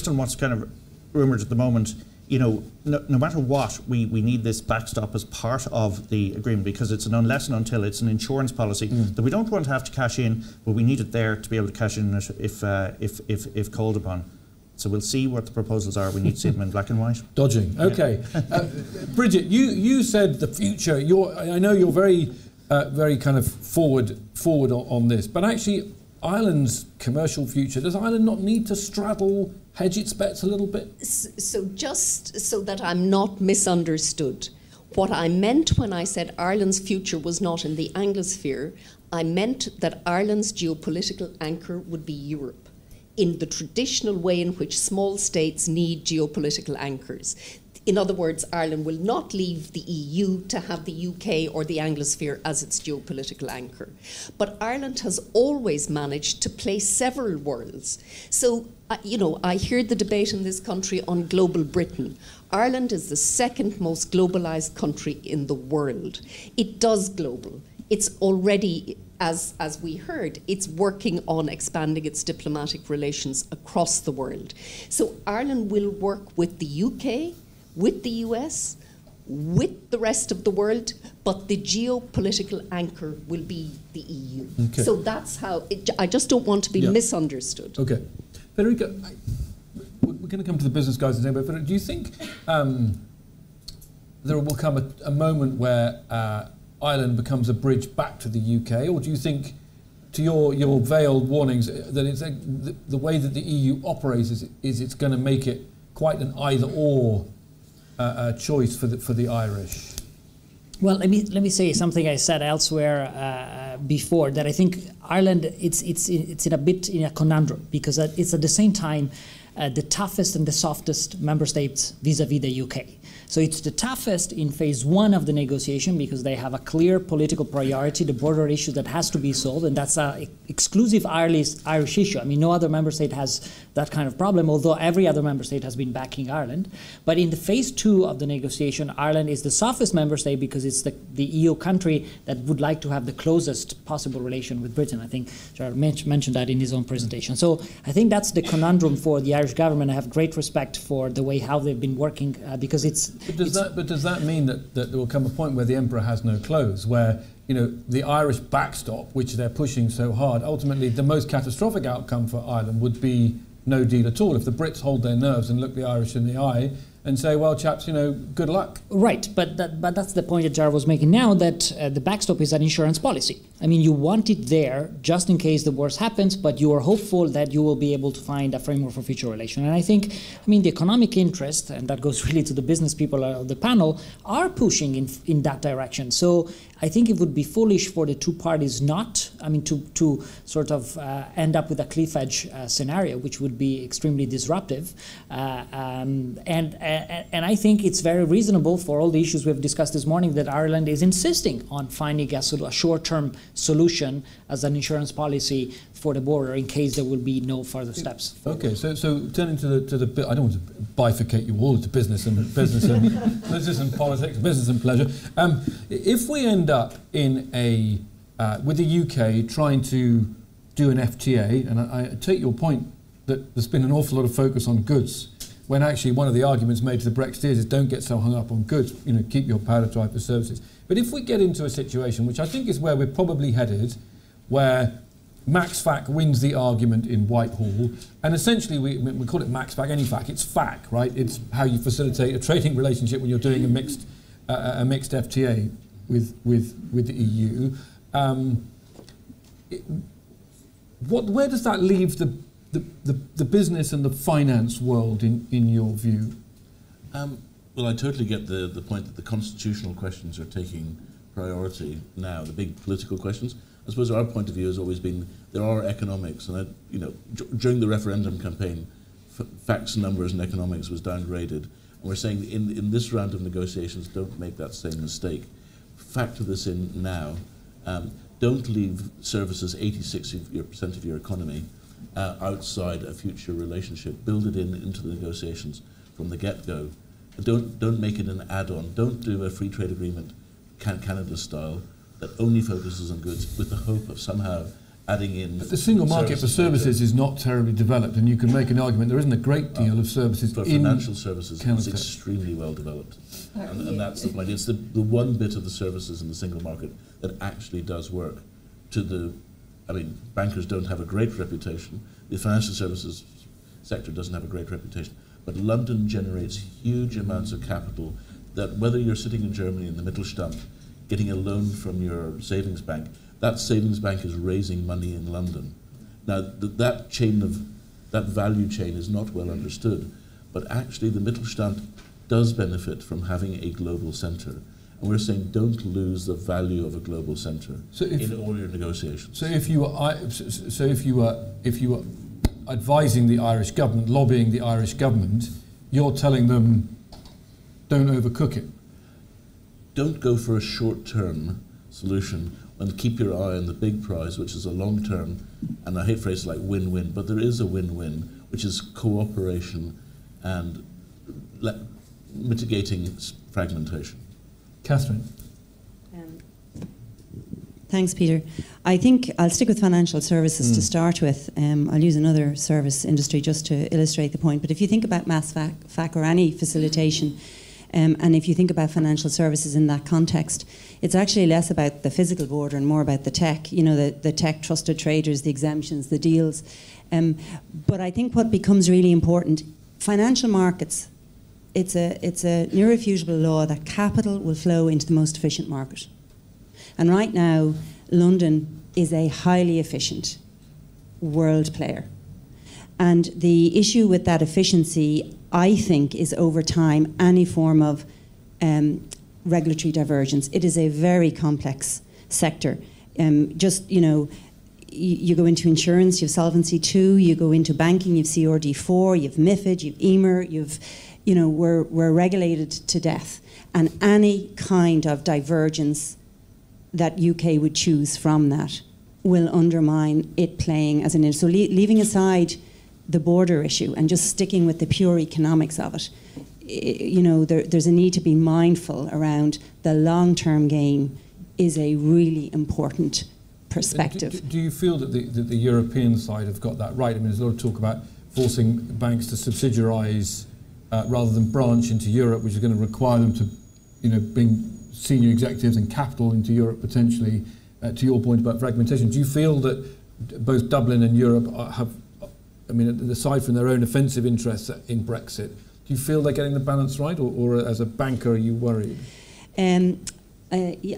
on what's kind of rumoured at the moment, no matter what, we need this backstop as part of the agreement, because it's an unless and until, it's an insurance policy that we don't want to have to cash in, but we need it there to be able to cash in if called upon. So we'll see what the proposals are. We need to see them in black and white. Dodging. Okay. Bridget, you said the future. I know you're very kind of forward on this, but actually Ireland's commercial future, does Ireland not need to hedge its bets a little bit? So just so that I'm not misunderstood, what I meant when I said Ireland's future was not in the Anglosphere, I meant that Ireland's geopolitical anchor would be Europe, in the traditional way in which small states need geopolitical anchors. In other words, Ireland will not leave the EU to have the UK or the Anglosphere as its geopolitical anchor. But Ireland has always managed to play several worlds. So, I hear the debate in this country on global Britain. Ireland is the second most globalised country in the world. It does global. It's already, as we heard, it's working on expanding its diplomatic relations across the world. So Ireland will work with the UK, with the US, with the rest of the world, but the geopolitical anchor will be the EU. Okay. So that's how, I just don't want to be misunderstood. Okay. Federica, we're going to come to the business guys in a second, but do you think there will come a moment where Ireland becomes a bridge back to the UK, or do you think, to your veiled warnings, that it's the way that the EU operates is it's going to make it quite an either-or choice for the Irish? Well, let me say something I said elsewhere before, that I think Ireland it's in a bit in a conundrum, because it's at the same time the toughest and the softest member states vis-à-vis the UK. So it's the toughest in phase one of the negotiation, because they have a clear political priority, the border issue that has to be solved, and that's an exclusive Irish issue. I mean, no other member state has that kind of problem, although every other member state has been backing Ireland. But in the phase two of the negotiation, Ireland is the softest member state, because it's the EU country that would like to have the closest possible relation with Britain. I think Gerard mentioned that in his own presentation. So I think that's the conundrum for the Irish government. I have great respect for the way how they've been working, because it's... But does that mean that there will come a point where the emperor has no clothes, where the Irish backstop, which they're pushing so hard, ultimately the most catastrophic outcome for Ireland would be no deal at all if the Brits hold their nerves and look the Irish in the eye and say, well, chaps, good luck. Right, but that's the point that Jar was making now, that the backstop is an insurance policy. I mean, you want it there just in case the worst happens, but you are hopeful that you will be able to find a framework for future relation. And I think, the economic interest, and that goes really to the business people of the panel, are pushing in that direction. So I think it would be foolish for the two parties to sort of end up with a cliff edge scenario, which would be extremely disruptive. And I think it's very reasonable, for all the issues we've discussed this morning, that Ireland is insisting on finding a short-term solution as an insurance policy for the border in case there will be no further steps forward. Okay, so turning to the I don't want to bifurcate you all to business and business and politics, business and pleasure. If we end up in with the UK trying to do an FTA, and I take your point that there's been an awful lot of focus on goods, when actually one of the arguments made to the Brexiteers is don't get so hung up on goods, keep your powder dry for services. But if we get into a situation, which I think is where we're probably headed, where Max FAC wins the argument in Whitehall, and essentially we call it Max FAC, any FAC, it's FAC, right? It's how you facilitate a trading relationship when you're doing a mixed FTA with the EU. Where does that leave the business and the finance world in your view? Well, I totally get the point that the constitutional questions are taking priority now, the big political questions. I suppose our point of view has always been there are economics, and during the referendum campaign, facts, numbers, and economics was downgraded, and we're saying in this round of negotiations, don't make that same mistake. Factor this in now. Don't leave services 86% of your economy outside a future relationship. Build it into the negotiations from the get-go. Don't make it an add-on. Don't do a free trade agreement, Canada style, that only focuses on goods with the hope of somehow adding in. But the single market for services is not terribly developed, and you can make an argument there isn't a great deal of services for in financial services. It's extremely well developed, and that's the point. It's the one bit of the services in the single market that actually does work. Bankers don't have a great reputation. The financial services sector doesn't have a great reputation, but London generates huge amounts of capital that whether you're sitting in Germany in the Mittelstand, getting a loan from your savings bank, that savings bank is raising money in London. Now, that value chain is not well understood, but actually the Mittelstand does benefit from having a global centre. And we're saying don't lose the value of a global centre in all your negotiations. So if you were advising the Irish government, lobbying the Irish government, you're telling them don't overcook it. Don't go for a short-term solution and keep your eye on the big prize, which is a long-term, and I hate phrases like win-win, but there is a win-win, which is cooperation and mitigating fragmentation. Catherine. Thanks, Peter. I think I'll stick with financial services to start with. I'll use another service industry just to illustrate the point. But if you think about mass FAC or any facilitation, and if you think about financial services in that context, it's actually less about the physical border and more about the tech, the tech trusted traders, the exemptions, the deals. But I think what becomes really important, financial markets, it's an irrefutable law that capital will flow into the most efficient market. And right now, London is a highly efficient world player. And the issue with that efficiency, I think, is over time any form of regulatory divergence. It is a very complex sector. You go into insurance, you have Solvency II, you go into banking, you have CRD4, you have MiFID, you have EMIR, we're regulated to death. And any kind of divergence that UK would choose from that will undermine it playing as an industry. So leaving aside the border issue and just sticking with the pure economics of it, there's a need to be mindful around the long-term game is a really important perspective. Do you feel that the European side have got that right? I mean, there's a lot of talk about forcing banks to subsidiarise rather than branch into Europe, which is going to require them to, bring senior executives and capital into Europe potentially. To your point about fragmentation, do you feel that both Dublin and Europe have, aside from their own offensive interests in Brexit, do you feel they're getting the balance right, or as a banker are you worried?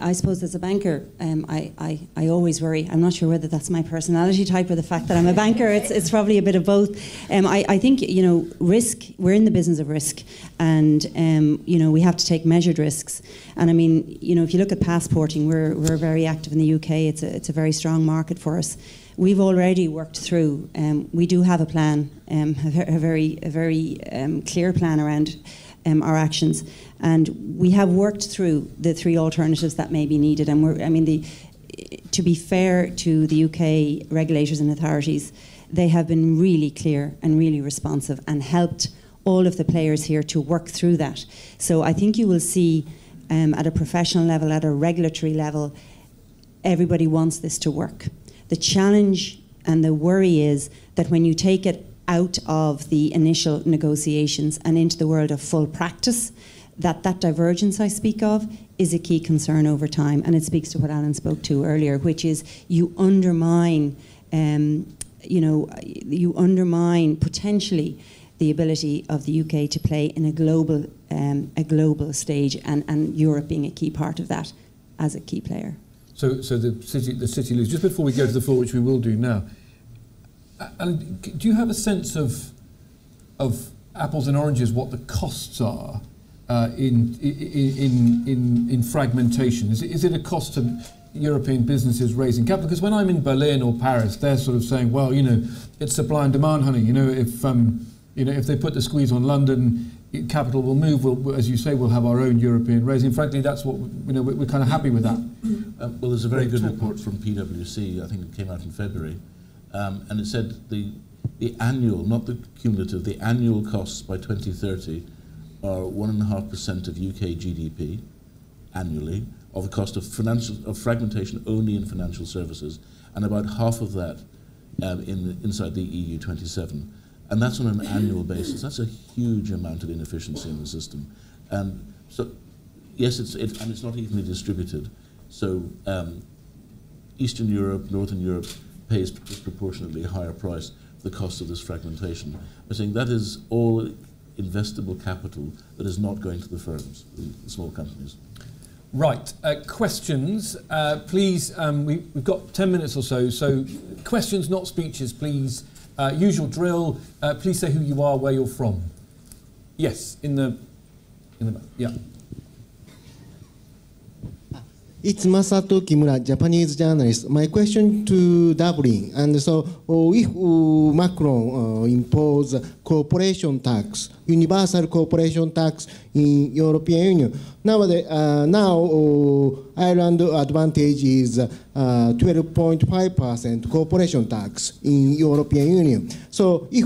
I suppose as a banker, I always worry. I'm not sure whether that's my personality type or the fact that I'm a banker. It's probably a bit of both. I think, risk, we're in the business of risk, and, we have to take measured risks. And I mean, if you look at passporting, we're very active in the UK. It's a very strong market for us. We've already worked through, we do have a plan, a very clear plan around our actions, and we have worked through the three alternatives that may be needed. And to be fair to the UK regulators and authorities, they have been really clear and really responsive and helped all of the players here to work through that. So I think you will see at a professional level, at a regulatory level, everybody wants this to work. The challenge and the worry is that when you take it out of the initial negotiations and into the world of full practice, that divergence I speak of is a key concern over time. And it speaks to what Alan spoke to earlier, which is you undermine potentially the ability of the UK to play in a global stage, and Europe being a key part of that as a key player. So the city lose. Just before we go to the floor, which we will do now, Alan, do you have a sense of apples and oranges, what the costs are in fragmentation? Is it a cost to European businesses raising capital? Because when I'm in Berlin or Paris, they're sort of saying, well, it's supply and demand, honey. If they put the squeeze on London, capital will move. As you say, we'll have our own European raising. Frankly, that's what we're kind of happy with that. Well, there's a very good report from PwC. I think it came out in February. And it said the annual, not the cumulative, the annual costs by 2030 are 1.5% of UK GDP annually, of the cost of fragmentation only in financial services, and about half of that inside the EU 27. And that's on an annual basis. That's a huge amount of inefficiency in the system. So, yes, it's not evenly distributed. So, Eastern Europe, Northern Europe pays disproportionately higher price for the cost of this fragmentation. I'm saying that is all investable capital that is not going to the firms, the small companies. Right, questions. Please, we've got 10 minutes or so, so questions, not speeches, please. Usual drill, please say who you are, where you're from. Yes, in the back, yeah. It's Masato Kimura, Japanese journalist. My question to Dublin, and so if Macron impose corporation tax, universal corporation tax in European Union, nowadays, now Ireland advantage is 12.5% corporation tax in European Union. So if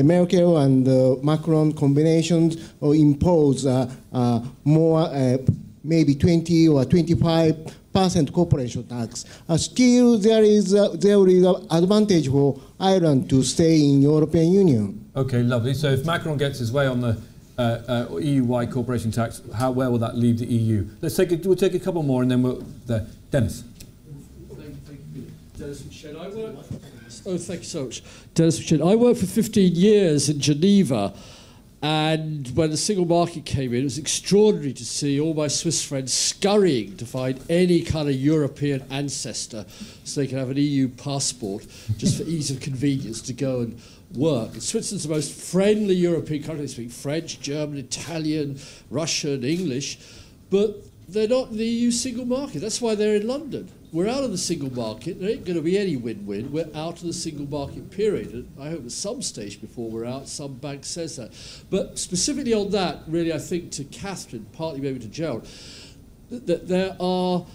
Merkel and Macron combinations impose more maybe 20 or 25% corporation tax. Still, there is advantage for Ireland to stay in European Union. Okay, lovely. So if Macron gets his way on the EU-wide corporation tax, where will that leave the EU? We'll take a couple more, and then we'll. Dennis. Thank you. Dennis McShane. Thank you so much. Dennis McShane. I worked for 15 years in Geneva. And when the single market came in, it was extraordinary to see all my Swiss friends scurrying to find any kind of European ancestor so they could have an EU passport just for ease of convenience to go and work. And Switzerland's the most friendly European country. They speak French, German, Italian, Russian, English, but they're not in the EU single market. That's why they're in London. We're out of the single market. There ain't going to be any win-win. We're out of the single market period. And I hope at some stage before we're out, some bank says that. But specifically on that, really, I think to Catherine, partly maybe to Gerald, that there are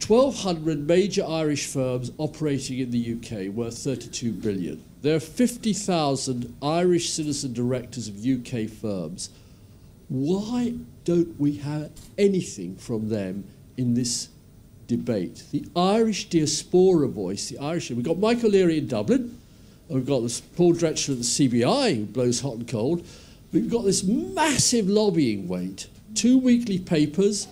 1,200 major Irish firms operating in the UK worth 32 billion. There are 50,000 Irish citizen directors of UK firms. Why don't we have anything from them in this debate? The Irish diaspora voice, the Irish, we've got Mike O'Leary in Dublin, and we've got this Paul Dretcher at the CBI who blows hot and cold. We've got this massive lobbying weight, 2 weekly papers,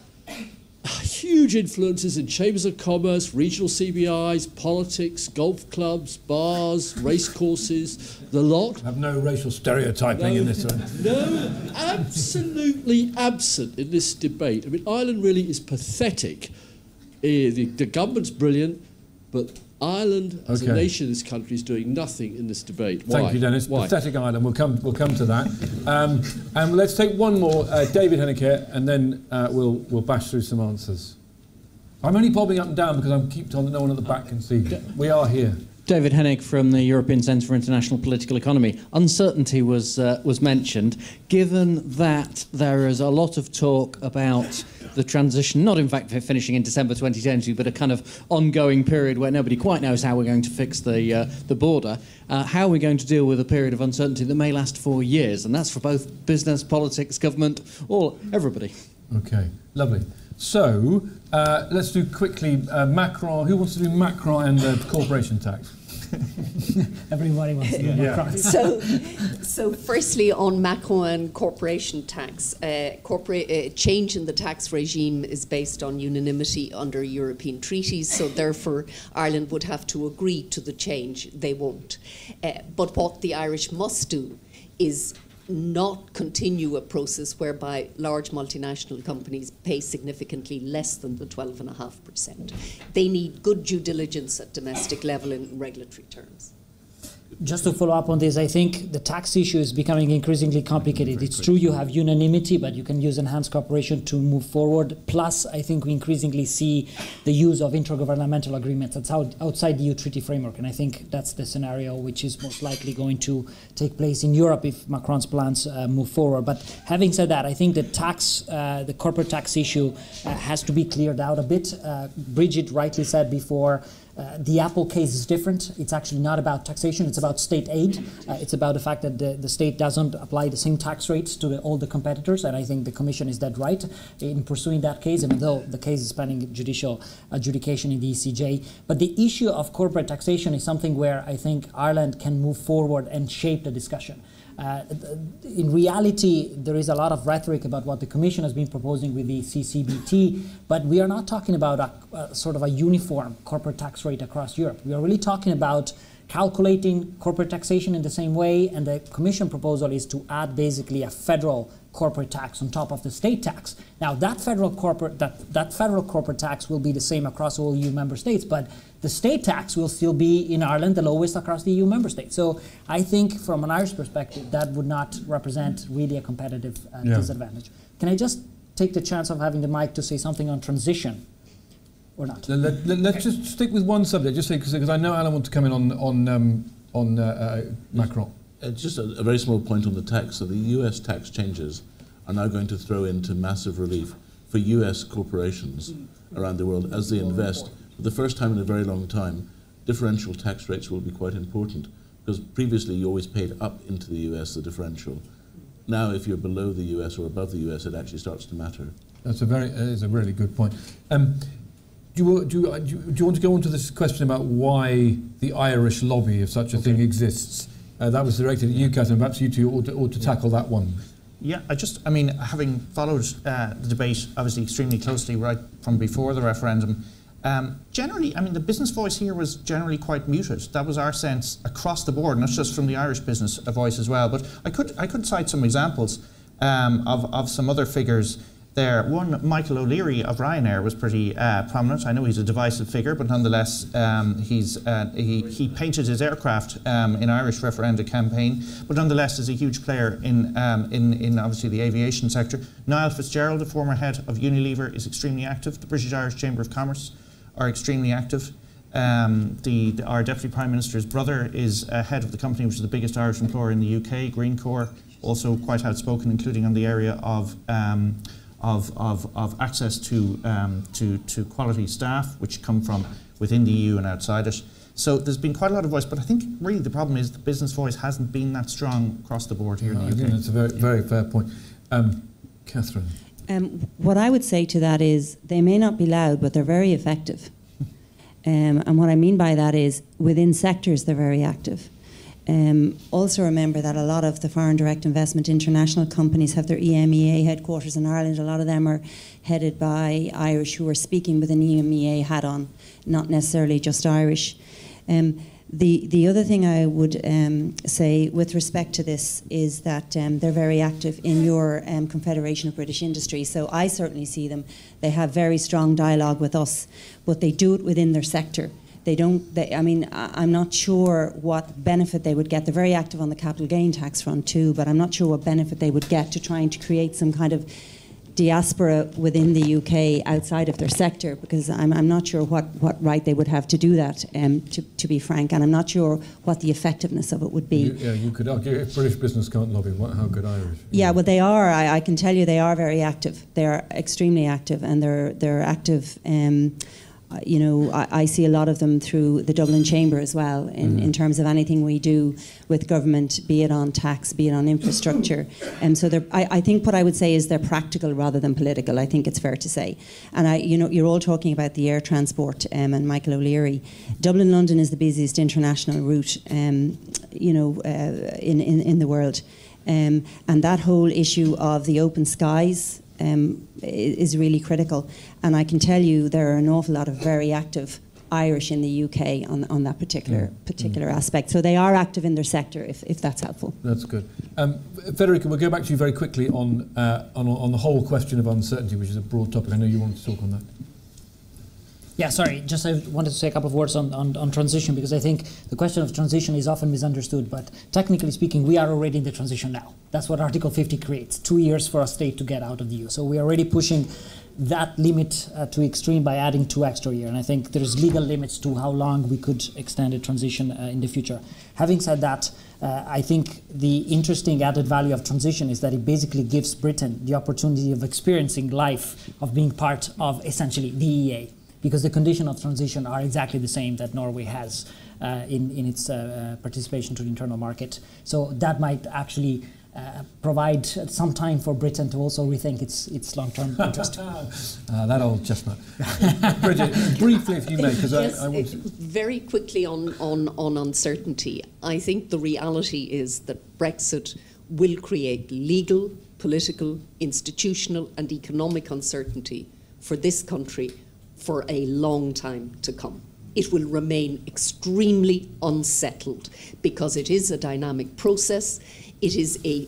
huge influences in chambers of commerce, regional CBIs, politics, golf clubs, bars, race courses, the lot. Have no racial stereotyping in this one. No, absolutely absent in this debate. I mean, Ireland really is pathetic. The government's brilliant, but Ireland as a nation, this country, is doing nothing in this debate. Why? Thank you, Dennis. Why? Pathetic Ireland. We'll come to that. And let's take one more. David Henniker, and then we'll bash through some answers. I'm only bobbing up and down because I keep told that no one at the back can see. We are here. David Hennig from the European Centre for International Political Economy. Uncertainty was mentioned. Given that there is a lot of talk about the transition, not in fact finishing in December 2020, but a kind of ongoing period where nobody quite knows how we're going to fix the border, how are we going to deal with a period of uncertainty that may last 4 years? And that's for both business, politics, government, everybody. Okay, lovely. So let's do quickly Macron. Who wants to do Macron and the corporation tax? Everybody wants to do Macron. So firstly, on Macron and corporation tax, change in the tax regime is based on unanimity under European treaties, so therefore Ireland would have to agree to the change. They won't. But what the Irish must do is not continue a process whereby large multinational companies pay significantly less than the 12.5%. They need good due diligence at domestic level in regulatory terms. Just to follow up on this, I think the tax issue is becoming increasingly complicated. It's true you have unanimity, but you can use enhanced cooperation to move forward. Plus, I think we increasingly see the use of intergovernmental agreements that's outside the EU treaty framework. And I think that's the scenario which is most likely going to take place in Europe if Macron's plans move forward. But having said that, I think the corporate tax issue has to be cleared out a bit. Bridget rightly said before, The Apple case is different. It's actually not about taxation, it's about state aid. It's about the fact that the state doesn't apply the same tax rates to all the competitors, and I think the Commission is dead right in pursuing that case, even though the case is pending judicial adjudication in the ECJ. But the issue of corporate taxation is something where I think Ireland can move forward and shape the discussion. In reality, there is a lot of rhetoric about what the Commission has been proposing with the CCBT, but we are not talking about a sort of a uniform corporate tax rate across Europe. We are really talking about calculating corporate taxation in the same way, and the Commission proposal is to add basically a federal corporate tax on top of the state tax. Now, that federal corporate tax will be the same across all EU member states, but the state tax will still be in Ireland the lowest across the EU member states. So I think from an Irish perspective, that would not represent really a competitive disadvantage. Can I just take the chance of having the mic to say something on transition? Or not? Let's just stick with one subject, just because I know Alan wants to come in on Macron. Just a very small point on the tax. So the US tax changes are now going to throw into massive relief for US corporations around the world as they invest. For the first time in a very long time, differential tax rates will be quite important, because previously you always paid up into the US, the differential. Now if you're below the US or above the US, it actually starts to matter. That's a really good point. Do you want to go on to this question about why the Irish lobby, if such a thing exists? That was directed at you, Catherine. Perhaps you two ought to tackle that one. Yeah, having followed the debate obviously extremely closely right from before the referendum, generally, the business voice here was generally quite muted. That was our sense across the board, not just from the Irish business voice as well. But I could cite some examples of some other figures there. One, Michael O'Leary of Ryanair was pretty prominent. I know he's a divisive figure, but nonetheless, he painted his aircraft in Irish referenda campaign, but nonetheless is a huge player in obviously the aviation sector. Niall Fitzgerald, the former head of Unilever, is extremely active. The British Irish Chamber of Commerce are extremely active. Our Deputy Prime Minister's brother is head of the company which is the biggest Irish employer in the UK, Greencore, also quite outspoken, including on the area of access to quality staff, which come from within the EU and outside it. So there's been quite a lot of voice, but I think really the problem is the business voice hasn't been that strong across the board here in the UK. I think that's a very, very fair point. Catherine? What I would say to that is they may not be loud, but they're very effective. And what I mean by that is within sectors they're very active. Also remember that a lot of the foreign direct investment international companies have their EMEA headquarters in Ireland. A lot of them are headed by Irish who are speaking with an EMEA hat on, not necessarily just Irish. The other thing I would say with respect to this is that they're very active in your Confederation of British Industry. So I certainly see them. They have very strong dialogue with us, but they do it within their sector. I'm not sure what benefit they would get. They're very active on the capital gain tax front too, but I'm not sure what benefit they would get to trying to create some kind of diaspora within the UK outside of their sector, because I'm not sure what right they would have to do that, to be frank, and I'm not sure what the effectiveness of it would be. You could argue if British business can't lobby, how could Irish? Yeah, well, they are. I can tell you they are very active. They are extremely active, and they're active. I see a lot of them through the Dublin Chamber as well in terms of anything we do with government, be it on tax, be it on infrastructure. So I think what I would say is they're practical rather than political. I think it's fair to say. And you're all talking about the air transport and Michael O'Leary. Dublin-London is the busiest international route, in the world. And that whole issue of the open skies is really critical, and I can tell you there are an awful lot of very active Irish in the UK on that particular aspect. So they are active in their sector, if that's helpful. That's good. Federica, we'll go back to you very quickly on the whole question of uncertainty, which is a broad topic. I know you wanted to talk on that. Yeah, sorry, I wanted to say a couple of words on transition, because I think the question of transition is often misunderstood, but technically speaking, we are already in the transition now. That's what Article 50 creates, 2 years for a state to get out of the EU. So we're already pushing that limit to extreme by adding 2 extra years, and I think there's legal limits to how long we could extend a transition in the future. Having said that, I think the interesting added value of transition is that it basically gives Britain the opportunity of experiencing life, of being part of essentially the EEA. because the condition of transition are exactly the same that Norway has in its participation to the internal market. So that might actually provide some time for Britain to also rethink its long-term interest. That old chestnut. Bridget, briefly, if you may, because yes, I want to... Very quickly on uncertainty. I think the reality is that Brexit will create legal, political, institutional and economic uncertainty for this country for a long time to come. It will remain extremely unsettled because it is a dynamic process. It is a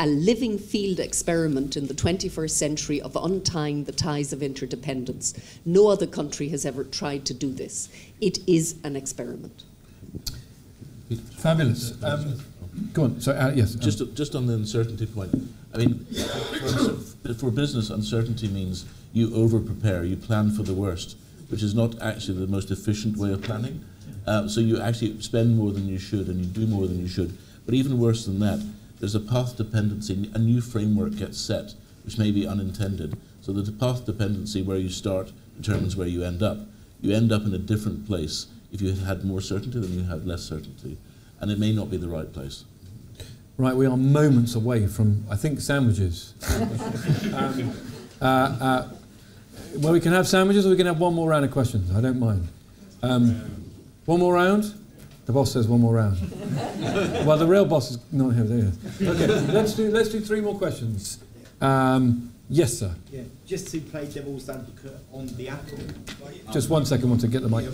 living field experiment in the 21st century of untying the ties of interdependence. No other country has ever tried to do this. It is an experiment. Fabulous. Go on. So, yes. Just on the uncertainty point. I mean, for business, uncertainty means you over-prepare, you plan for the worst, which is not actually the most efficient way of planning. So you actually spend more than you should and you do more than you should. But even worse than that, there's a path dependency, a new framework gets set, which may be unintended. So that the path dependency where you start determines where you end up. You end up in a different place if you had more certainty than you had less certainty. And it may not be the right place. Right, we are moments away from, I think, sandwiches. Well, we can have sandwiches or we can have one more round of questions. I don't mind. One more round? The boss says one more round. Well, the real boss is not here. There he is. Okay, let's do 3 more questions. Yes, sir. Yeah, just to play devil's advocate on the Apple. Just 1 second. Want to get the mic.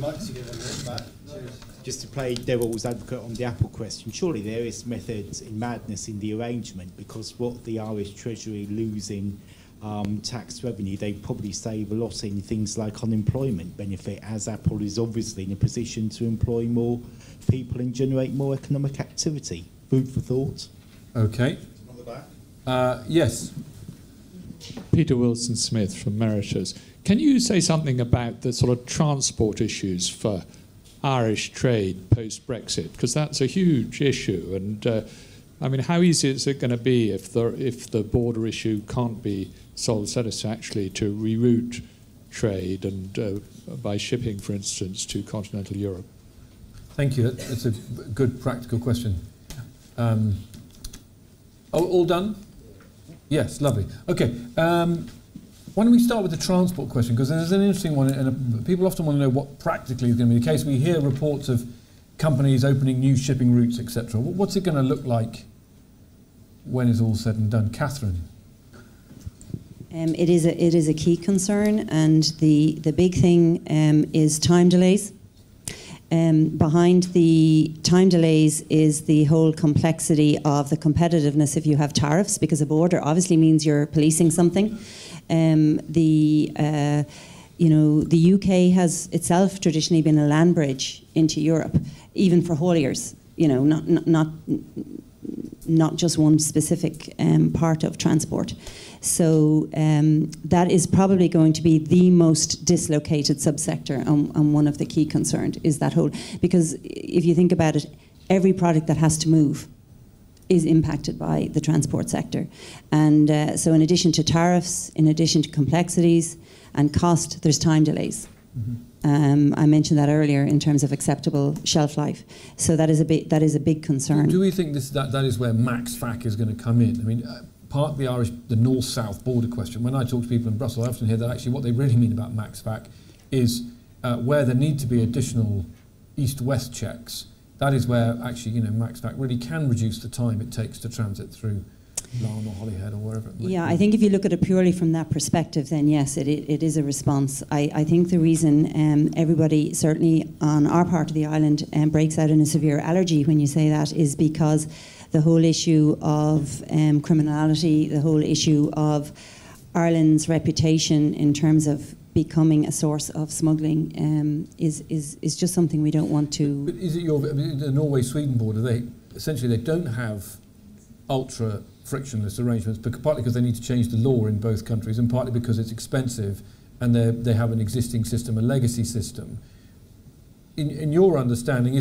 Just to play devil's advocate on the Apple question. Surely there is methods in madness in the arrangement, because what the Irish Treasury lose in tax revenue, they probably save a lot in things like unemployment benefit, as Apple is obviously in a position to employ more people and generate more economic activity. Food for thought. Okay. Yes. Peter Wilson-Smith from Mauritius. Can you say something about the sort of transport issues for Irish trade post-Brexit? Because that's a huge issue. And I mean, how easy is it going to be if the border issue can't be solved satisfactorily to reroute trade and by shipping, for instance, to continental Europe? Thank you. That's a good practical question. All done? Yes, lovely. Okay. Why don't we start with the transport question, because there's an interesting one, and people often want to know what practically is going to be the case. We hear reports of companies opening new shipping routes, etc. What's it going to look like when it's all said and done? Catherine? It is a key concern, and the big thing is time delays. Behind the time delays is the whole complexity of the competitiveness if you have tariffs, because a border obviously means you're policing something. The UK has itself traditionally been a land bridge into Europe, even for hauliers. Not just one specific part of transport. So that is probably going to be the most dislocated subsector, and one of the key concerns is that whole, because if you think about it, every product that has to move is impacted by the transport sector. And so in addition to tariffs, in addition to complexities and cost, there's time delays. Mm-hmm. I mentioned that earlier in terms of acceptable shelf life. So that is a big concern. Do we think that is where max FAC is going to come in? I mean, part of the north-south border question, when I talk to people in Brussels, I often hear that actually what they really mean about max FAC is where there need to be additional east-west checks. That is where actually, max FAC really can reduce the time it takes to transit through Larne or Holyhead or wherever it might be. I think if you look at it purely from that perspective, then yes, it is a response. I think the reason everybody, certainly on our part of the island, breaks out in a severe allergy when you say that is because the whole issue of criminality, the whole issue of Ireland's reputation in terms of becoming a source of smuggling is just something we don't want to. But is it the Norway-Sweden border? They don't have ultra frictionless arrangements, partly because they need to change the law in both countries, and partly because it's expensive, and they have an existing system, a legacy system. In your understanding,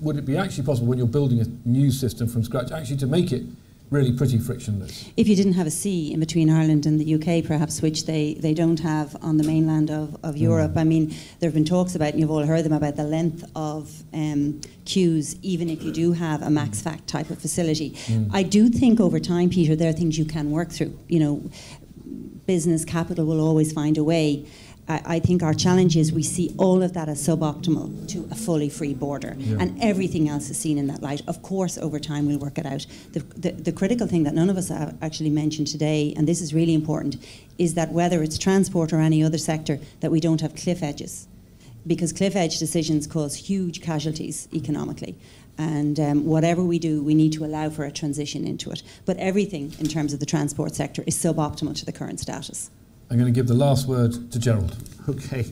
would it be actually possible when you're building a new system from scratch, actually to make it really pretty frictionless. If you didn't have a sea in between Ireland and the UK, perhaps, which they don't have on the mainland of Europe. I mean, there have been talks about, and you've all heard them, about the length of queues, even if you do have a max fact type of facility. I do think over time, Peter, there are things you can work through. You know, business capital will always find a way. I think our challenge is we see all of that as suboptimal to a fully free border, and everything else is seen in that light. Of course, over time we'll work it out. The critical thing that none of us have actually mentioned today, and this is really important, is that whether it's transport or any other sector, that we don't have cliff edges, because cliff edge decisions cause huge casualties economically. And whatever we do, we need to allow for a transition into it. But everything in terms of the transport sector is suboptimal to the current status. I'm going to give the last word to Gerald. Okay.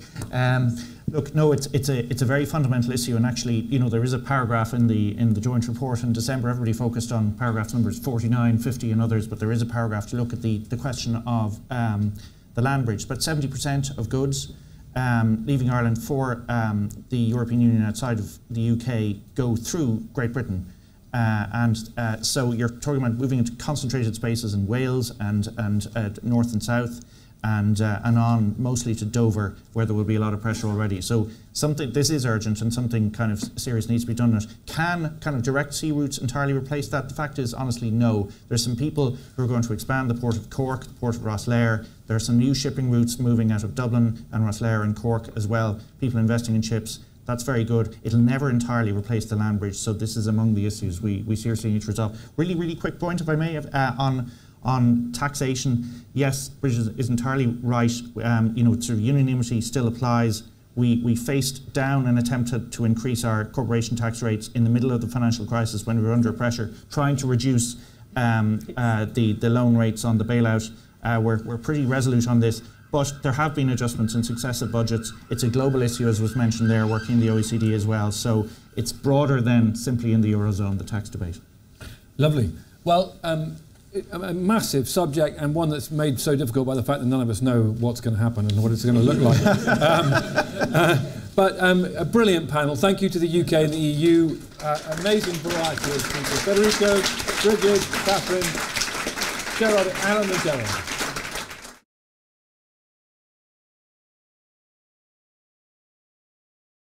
Look, no, it's a very fundamental issue, and actually, you know, there is a paragraph in the joint report in December. Everybody focused on paragraph numbers 49, 50, and others, but there is a paragraph to look at the question of the land bridge. But 70% of goods leaving Ireland for the European Union outside of the UK go through Great Britain. So you're talking about moving into concentrated spaces in Wales and north and south, and on mostly to Dover, where there will be a lot of pressure already. So this is urgent, and something kind of serious needs to be done on it. Can kind of direct sea routes entirely replace that? The fact is, honestly, no. There's some people who are going to expand the port of Cork, the port of Rosslare. There are some new shipping routes moving out of Dublin and Rosslare and Cork as well. People investing in ships. That's very good. It'll never entirely replace the land bridge, so this is among the issues we seriously need to resolve. Really, really quick point, if I may, on taxation. Yes, Bridget is entirely right. You know, sort of unanimity still applies. We faced down an attempt to increase our corporation tax rates in the middle of the financial crisis when we were under pressure, trying to reduce the loan rates on the bailout. We're pretty resolute on this. But there have been adjustments in successive budgets. It's a global issue, as was mentioned there, working in the OECD as well. So it's broader than simply in the Eurozone, the tax debate. Lovely. Well, a massive subject, and one that's made so difficult by the fact that none of us know what's going to happen and what it's going to look like. But a brilliant panel. Thank you to the UK and the EU. Amazing variety of people. Federico, Bridget, Catherine, Gerard, Alan and Gerard.